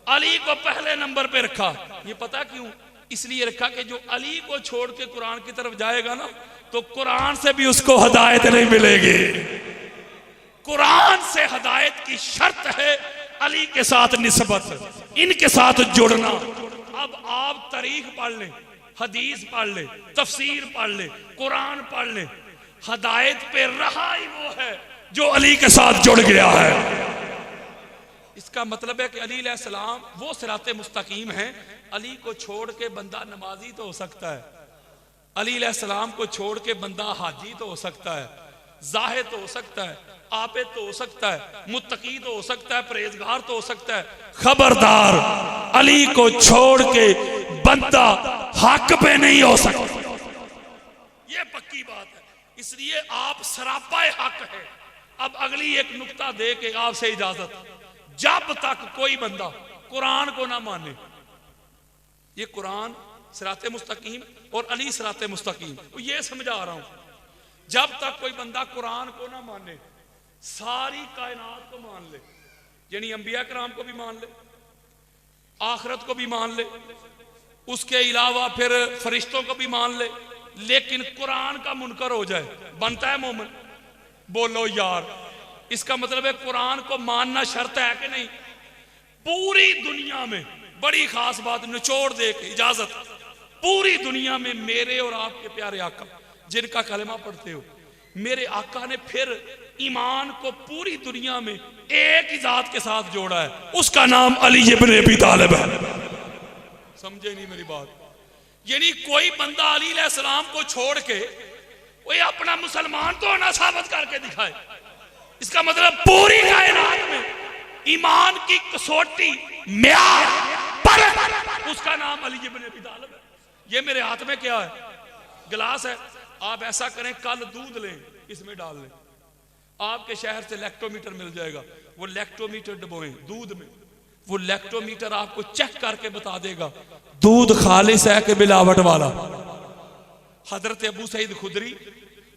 अली को पहले नंबर पे रखा। ये पता क्यों? इसलिए रखा कि जो अली को छोड़ के कुरान की तरफ जाएगा ना, तो कुरान से भी उसको हिदायत नहीं मिलेगी। कुरान से हिदायत की शर्त है अली के साथ निस्बत, इनके साथ जुड़ना। अब आप तारीख पढ़ लें, हदीस पढ़ ले, तफसीर पढ़ ले, कुरान पढ़ ले, हिदायत पे रहा ही वो है जो अली के साथ जुड़ गया है। इसका मतलब है कि अली अलैहिस्सलाम वो सिराते मुस्तकीम है। अली को छोड़ के बंदा नमाजी तो हो सकता है, अली अलैहिस्सलाम को छोड़ के बंदा हाजी तो हो सकता है, जाहिद तो हो सकता है, आबिद तो हो सकता है, मुत्तकी तो हो सकता है, परहेजगार तो हो सकता है। खबरदार, अली को छोड़ के बंदा हक पे नहीं हो सकता, ये पक्की बात है। इसलिए आप सरापाए हक है। अब अगली एक नुक्ता दे के आपसे इजाजत, जब तक कोई बंदा कुरान को ना माने, ये कुरान सिराते मुस्तकीम और अली सिराते मुस्तकीम, ये समझा रहा हूं, जब तक कोई बंदा कुरान को ना माने, सारी कायनात को मान ले, यानी अंबिया कराम को भी मान ले, आखिरत को भी मान ले, उसके अलावा फिर फरिश्तों को भी मान ले, लेकिन कुरान का मुनकर हो जाए, बनता है मोमिन? बोलो यार। इसका मतलब है कुरान को मानना शर्त है कि नहीं? पूरी दुनिया में, बड़ी खास बात निचोड़ दे के इजाजत, पूरी दुनिया में मेरे और आपके प्यारे आका जिनका कलमा पढ़ते हो, मेरे आका ने फिर ईमान को पूरी दुनिया में एक ही जात के साथ जोड़ा है, उसका नाम अली इब्न अबी तालिब है। समझे नहीं मेरी बात? यानी कोई बंदा अली अलैहिस्सलाम को छोड़ के कोई अपना मुसलमान तो ना साबित करके दिखाए। इसका मतलब पूरी कायनात में ईमान की कसौटी म्यार पर उसका नाम अली इब्न अबी तालिब है। ये मेरे हाथ में क्या है? गिलास है। आप ऐसा करें, कल दूध लें, इसमें डाल लें, आपके शहर से लैक्टोमीटर मिल जाएगा, वो लैक्टोमीटर डबोएं दूध में, वो लैक्टोमीटर आपको चेक करके बता देगा दूध खालिस है कि मिलावट वाला। हजरत अबू सईद खुदरी,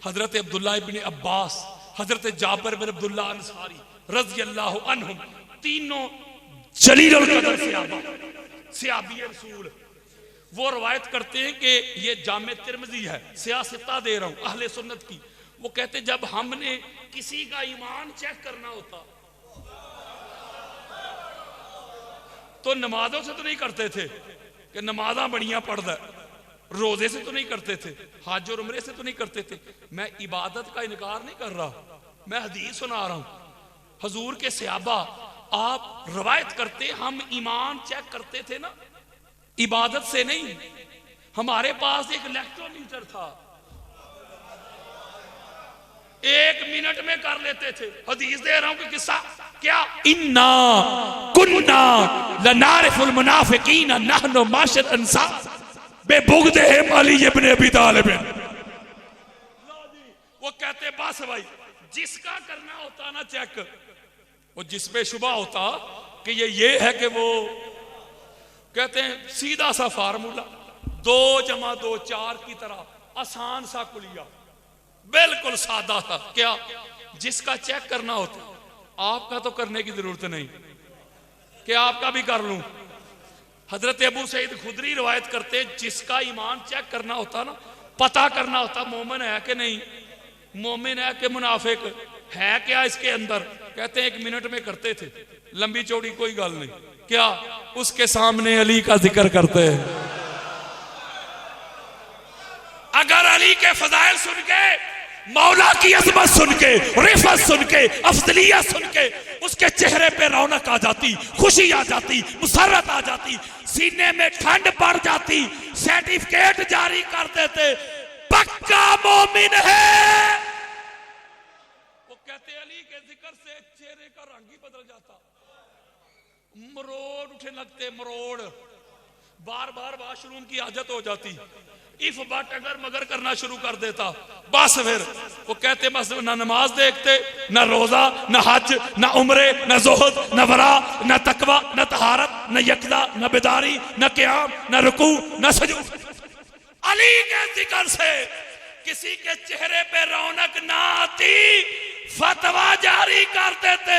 हजरत अब्दुल्ला इब्न अब्बास, हजरत जाबिर बिन अब्दुल्ला अंसारी रज़ी अल्लाह अन्हुम, तीनों जलीलुल कदर सहाबी रसूल, वो रवायत करते हैं कि ये जामे तिरमिज़ी है, सियासता दे रहा हूं अहले सुन्नत की। वो कहते जब हमने किसी का ईमान चेक करना होता तो नमाजों से तो नहीं करते थे कि नमाजा बढ़िया पढ़दा, रोजे से तो नहीं करते थे, हज और उम्रे से तो नहीं करते थे। मैं इबादत का इनकार नहीं कर रहा, मैं हदीस सुना रहा हूं। हजूर के सहाबा आप रवायत करते हम ईमान चेक करते थे ना, इबादत से नहीं। हमारे पास एक लैक्टोमीटर था, 1 मिनट में कर लेते थे। हदीस दे रहा हूं कि किस्सा क्या, इन्ना कुन्ना लनारिफुल मुनाफिकीन नहनु माशर अंसार बेबुगदिहिम अली इब्न अबी तालिब। वो कहते बस भाई जिसका करना होता ना चेक, वो जिस पे शुबा होता कि ये है कि वो, कहते हैं सीधा सा फार्मूला 2 + 2 4 की तरह आसान सा कुलिया, बिल्कुल सादा था। क्या जिसका चेक करना होता, आपका तो करने की जरूरत नहीं कि आपका भी कर लूं। हजरत अबू सईद खुदरी रवायत करते जिसका ईमान चेक करना होता ना, पता करना होता मोमिन है कि नहीं, मोमिन है कि मुनाफिक है क्या इसके अंदर, कहते हैं 1 मिनट में करते थे। लंबी चौड़ी कोई गल नहीं, क्या उसके सामने अली का जिक्र करते हैं। अगर अली के फजाइल सुन के, मौला की अजमत सुन के, रिफत सुन के, अफजलियत सुन के उसके चेहरे पे रौनक आ जाती, खुशी आ जाती, मुसर्रत आ जाती, सीने में ठंड बढ़ जाती, सर्टिफिकेट जारी कर देते पक्का मोमिन है। वो कहते अली के जिक्र से चेहरे का रंग ही बदल जाता, मरोड़ उठे लगते, मरोड़, बार बार वॉशरूम की आदत हो जाती, इफ बट अगर मगर करना शुरू कर देता, बस फिर वो कहते बस ना नमाज देखते, ना रोजा, ना हज, ना उम्रे, ना जोहद, ना वरा, ना तकवा, ना तहारत, ना यकदा, ना बेदारी, ना क़याम, ना रुकू, ना सजूद। अली के जिक्र से किसी के चेहरे पे रौनक ना आती, फतवा जारी कर देते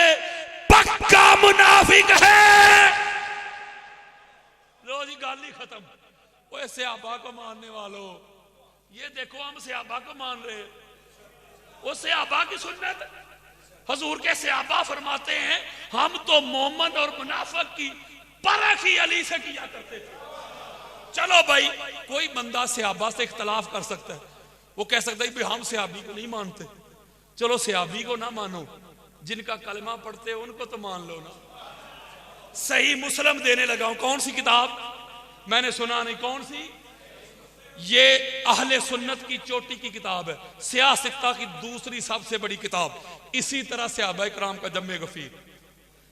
पक्का मुनाफिक है। लो जी गाल ही खत्म। वो सहाबा को मानने वालों, ये देखो हम सहाबा को मान रहे, वो सहाबा की सुन्नत। हजूर के सहाबा फरमाते हैं हम तो मोमिन और मुनाफिक की परख ही अली से किया करते थे। चलो भाई कोई बंदा सहाबा से इख्तलाफ कर सकता है, वो कह सकता है भाई हम सहाबी को नहीं मानते, चलो सहाबी को ना मानो, जिनका कलमा पढ़ते हो उनको तो मान लो ना। सही मुस्लिम देने लगा हूं, कौन सी किताब मैंने सुना नहीं, कौन सी, ये अहले सुन्नत की चोटी की किताब है, सियासता की दूसरी सबसे बड़ी किताब। इसी तरह सहाबा इकराम का जम्मे गफीर,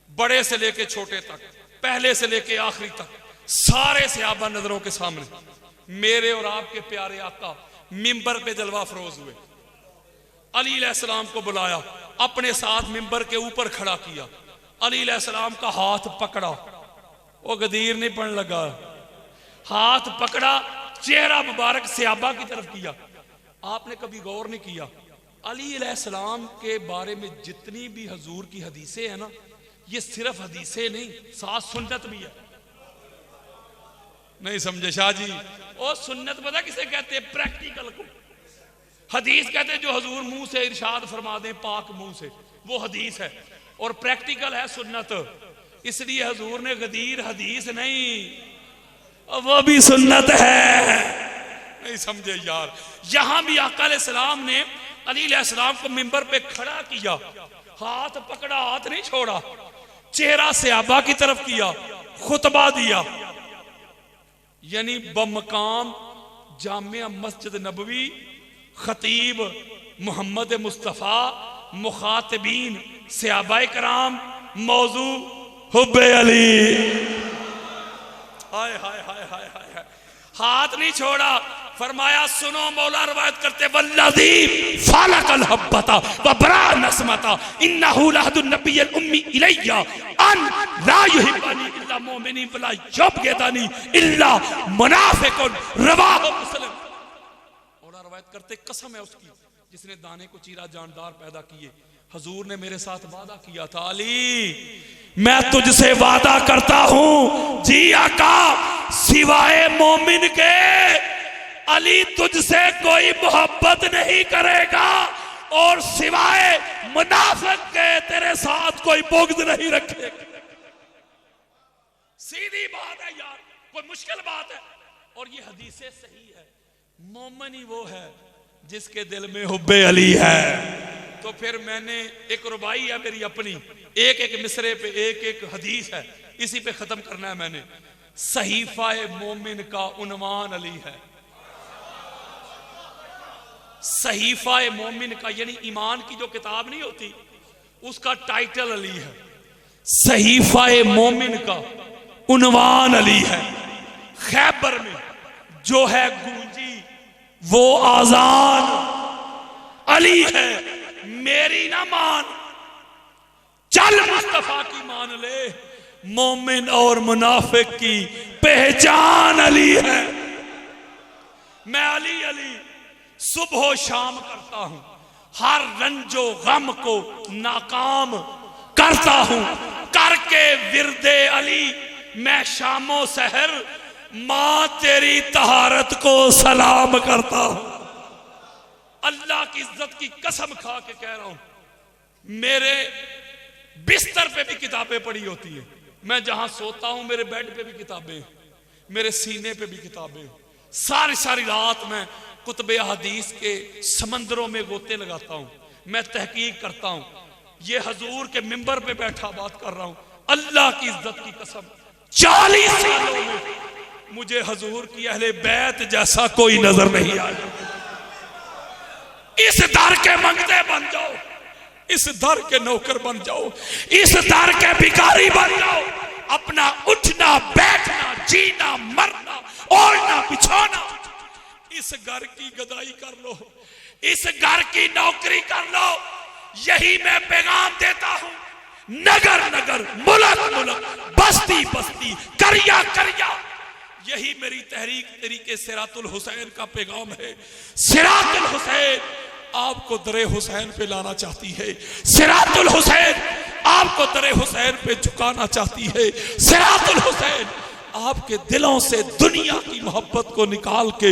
बड़े से लेके छोटे तक, पहले से लेके आखिरी तक, सारे सहाबा नजरों के सामने। मेरे और आपके प्यारे आका मिंबर पे जलवा फरोज हुए, अली अलैहिस्सलाम को बुलाया, अपने साथ मिंबर के ऊपर खड़ा किया, अली अलैहिस्सलाम का हाथ पकड़ा, वो गदीर नहीं पड़ने लगा, हाथ पकड़ा, चेहरा मुबारक सहाबा की तरफ किया। आपने कभी गौर नहीं किया अली अलैहिस्सलाम के बारे में जितनी भी हजूर की हदीसें हैं ना, ये सिर्फ हदीसें नहीं, साथ सुन्नत भी है। नहीं समझे शाह जी। और सुन्नत पता किसे कहते हैं? प्रैक्टिकल को। हदीस कहते हैं जो हजूर मुंह से इरशाद फरमा दें पाक मुंह से, वो हदीस है। और प्रैक्टिकल है सुन्नत। इसलिए हजूर ने गदीर हदीस नहीं, वो भी सुन्नत है। नहीं समझे यार। यहां भी आका अलैहिस्सलाम ने अली अलैहिस्सलाम को मिंबर पे खड़ा किया, हाथ पकड़ा, हाथ नहीं छोड़ा, चेहरा सहाबा की तरफ किया, खुतबा दिया। यानी बमकाम जामिया मस्जिद नबवी खतीब मोहम्मद मुस्तफ़ा मुखातिबीन सहाबाए कराम मौजू हुब्बे अली। हाय हाय हाय हाय हाय। हाथ नहीं छोड़ा, फरमाया सुनो मौला रवायत करते वल्लज़ी फालकल हब्बता व बरा नस्मता इन्नहु लहदुन नबिय्यिल उम्मी इलैया अन ला युहिब्बनी इल्ला मुमिनीन वला युबग़िदनी इल्ला मुनाफिकुन रवाहु मुस्लिम। मौला रवायत करते कसम है उसकी जिसने दाने को चीरा जानदार पैदा किए। हजूर ने मेरे साथ वादा किया था, अली मैं तुझसे वादा करता हूं जी आका, सिवाय मोमिन के अली तुझसे कोई मोहब्बत नहीं करेगा, और सिवाय मुनाफिक के तेरे साथ कोई बुग़्ज़ नहीं रखेगा। सीधी बात है यार, कोई मुश्किल बात है। और ये हदीसें सही है। मोमिन ही वो है जिसके दिल में हुब्बे अली है। तो फिर मैंने एक रुबाई है मेरी अपनी, एक एक मिसरे पे एक एक हदीस है, इसी पे खत्म करना है मैंने। सहीफाए मोमिन का उन्वान अली है। सहीफाए मोमिन का यानी ईमान की जो किताब नहीं होती उसका टाइटल अली है। सहीफाए मोमिन का उन्वान अली है। खैबर में जो है गूंजी वो आजान अली है। मेरी ना मान, चल मुस्तफा की मान ले। मोमिन और मुनाफिक की पहचान अली है। मैं अली अली सुबह शाम करता हूं, हर रंजो गम को नाकाम करता हूं। करके विरदे अली मैं शामो सहर मां तेरी तहारत को सलाम करता हूं। अल्लाह की इज्जत की कसम खा के कह रहा हूं, मेरे बिस्तर पे भी किताबें पड़ी होती है। मैं जहां सोता हूं मेरे बेड पे भी किताबें, मेरे सीने पे भी किताबें। सारी सारी रात मैं कुतुबे हदीस के समंदरों में गोते लगाता हूं, मैं तहकीक करता हूं। ये हजूर के मिंबर पे बैठा बात कर रहा हूं। अल्लाह की इज्जत की कसम 40 सालों में मुझे हजूर की अहले बैत जैसा कोई नजर नहीं आया। इस दर के मंगते बन जाओ, इस दर के नौकर बन जाओ, इस दर के भिखारी बन जाओ। अपना उठना बैठना जीना मरना ओढ़ना बिछाना इस घर की गदाई कर लो, इस घर की नौकरी कर लो। यही मैं पैगाम देता हूं। नगर नगर मुल्क मुल्क बस्ती बस्ती करिया करिया, यही मेरी तहरीक तरीके सिरातुल हुसैन का पैगाम है। सिरातुल हुसैन आपको दरे हुसैन पे लाना चाहती है। सिरातुल हुसैन आपको दरे हुसैन पे झुकाना चाहती है। सिरातुल हुसैन आपके दिलों से दुनिया की मोहब्बत को निकाल के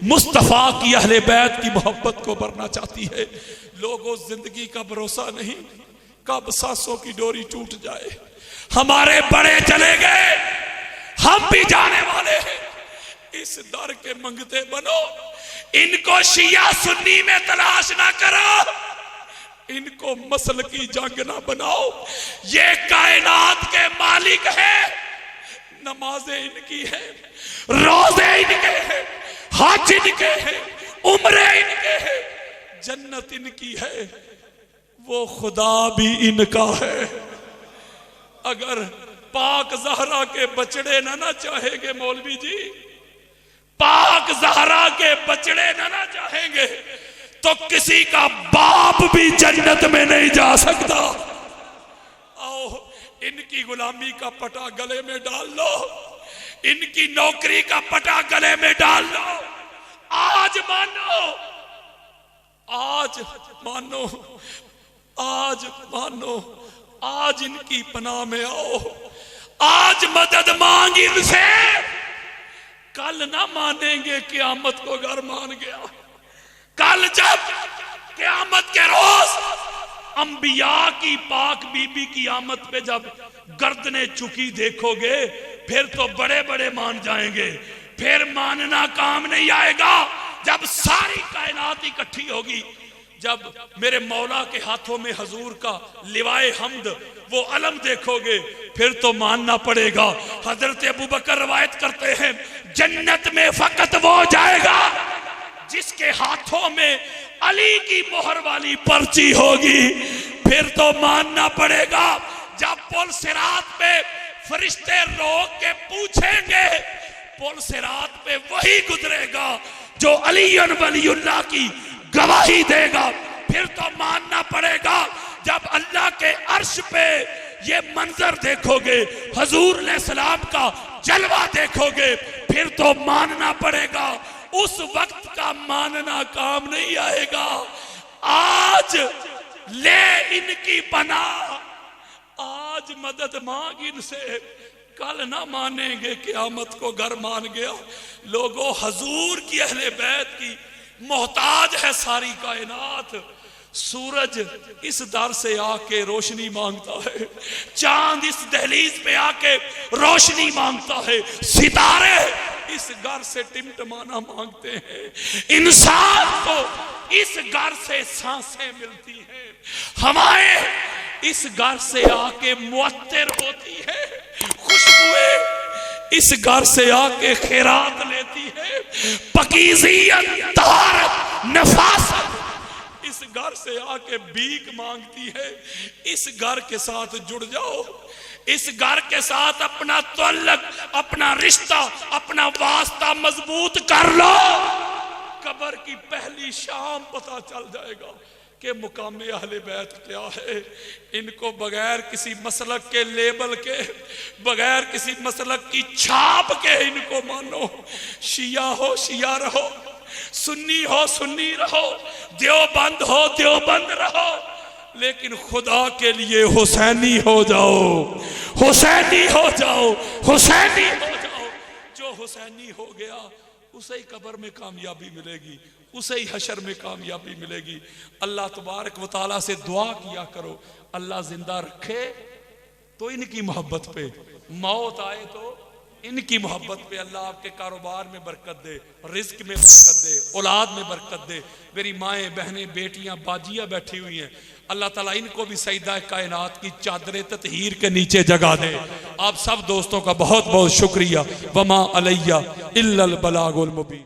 मुस्तफा की अहले बैत की मोहब्बत को भरना चाहती है। लोगों जिंदगी का भरोसा नहीं, कब सांसों की डोरी टूट जाए। हमारे बड़े चले गए, हम भी जाने वाले हैं। इस दर के मंगते बनो। इनको शिया सुन्नी में तलाश ना करो, इनको मसल की जंग ना बनाओ। ये कायनात के मालिक है। नमाजें इनकी है, रोजे इनके हैं, हज इनके हैं, उम्रे इनके हैं, जन्नत इनकी है, वो खुदा भी इनका है। अगर पाक ज़हरा के बचड़े ना चाहेंगे मौलवी जी, पाक ज़हरा के बचड़े ना चाहेंगे तो किसी का बाप भी जन्नत में नहीं जा सकता। आओ इनकी गुलामी का पटा गले में डाल लो, इनकी नौकरी का पटा गले में डाल लो। आज मानो, आज मानो, आज मानो, आज इनकी पनाह में आओ, आज मदद मांग इनसे। कल ना मानेंगे क़यामत को अगर मान गया। कल जब क़यामत के रोज अंबिया की पाक बीबी क़यामत पे जब गर्दनें चुकी देखोगे, फिर तो बड़े बड़े मान जाएंगे। फिर मानना काम नहीं आएगा जब सारी कायनात इकट्ठी होगी। जब मेरे मौला के हाथों में हजूर का लिवाए हमद वो अलम देखोगे, फिर तो मानना पड़ेगा। हजरत अबू बकर रवायत करते हैं, जन्नत में फकत वो जाएगा जिसके हाथों में अली की मोहर वाली पर्ची होगी। फिर तो मानना पड़ेगा जब पुल सिरात पे फरिश्ते रोक के पूछेंगे, पुल सिरात पे वही गुजरेगा जो अली वलीउल्लाह की गवाही देगा। फिर तो मानना पड़ेगा जब अल्लाह के अर्श पे ये मंजर देखोगे, हजूर अलैहिस्सलाम का जलवा देखोगे, फिर तो मानना पड़ेगा। उस वक्त का मानना काम नहीं आएगा। आज ले इनकी पना, आज मदद मांग इनसे, कल ना मानेंगे क़यामत को घर मान गया। लोगों, हजूर की अहले बैत की मोहताज है सारी कायनात। सूरज इस दर से आके रोशनी मांगता है, चांद इस दहलीज पे आके रोशनी मांगता है, सितारे इस घर से टिमटमाना मांगते हैं, इंसान को इस घर से सांसें मिलती हैं, हवाएं इस घर से आके मुअत्तर होती है, खुशबुएं इस घर से आके खैरात लेती है, पकीज़ियत, तहारत, नफासत इस घर से आके भीख मांगती है। इस घर के साथ जुड़ जाओ, इस घर के साथ अपना तअल्लुक, अपना रिश्ता, अपना वास्ता मजबूत कर लो। कब्र की पहली शाम पता चल जाएगा कि मुकाम अहले बैत क्या है। इनको बगैर किसी मसलक के लेबल के, बगैर किसी मसलक की छाप के इनको मानो। शिया हो शिया रहो, सुन्नी हो सुन्नी रहो, देवबंद हो देवबंद रहो, लेकिन खुदा के लिए हुसैनी हो जाओ, हुसैनी हो जाओ, हुसैनी हो जाओ। जो हुसैनी हो गया उसे ही कब्र में कामयाबी मिलेगी, उसे ही हशर में कामयाबी मिलेगी। अल्लाह तबारक व तआला से दुआ किया करो, अल्लाह जिंदा रखे तो इनकी मोहब्बत पे, मौत आए तो इनकी मोहब्बत पे अल्लाह आपके कारोबार में बरकत दे, रिज्क में बरकत दे, औलाद में बरकत दे। मेरी माएँ बहनें बेटियां बाजियां बैठी हुई हैं, अल्लाह ताला इनको भी सईदा कायनात की चादर ततहीर के नीचे जगा दे। आप सब दोस्तों का बहुत बहुत शुक्रिया। वमा अलैया इल्लल बलागुल मुबीन।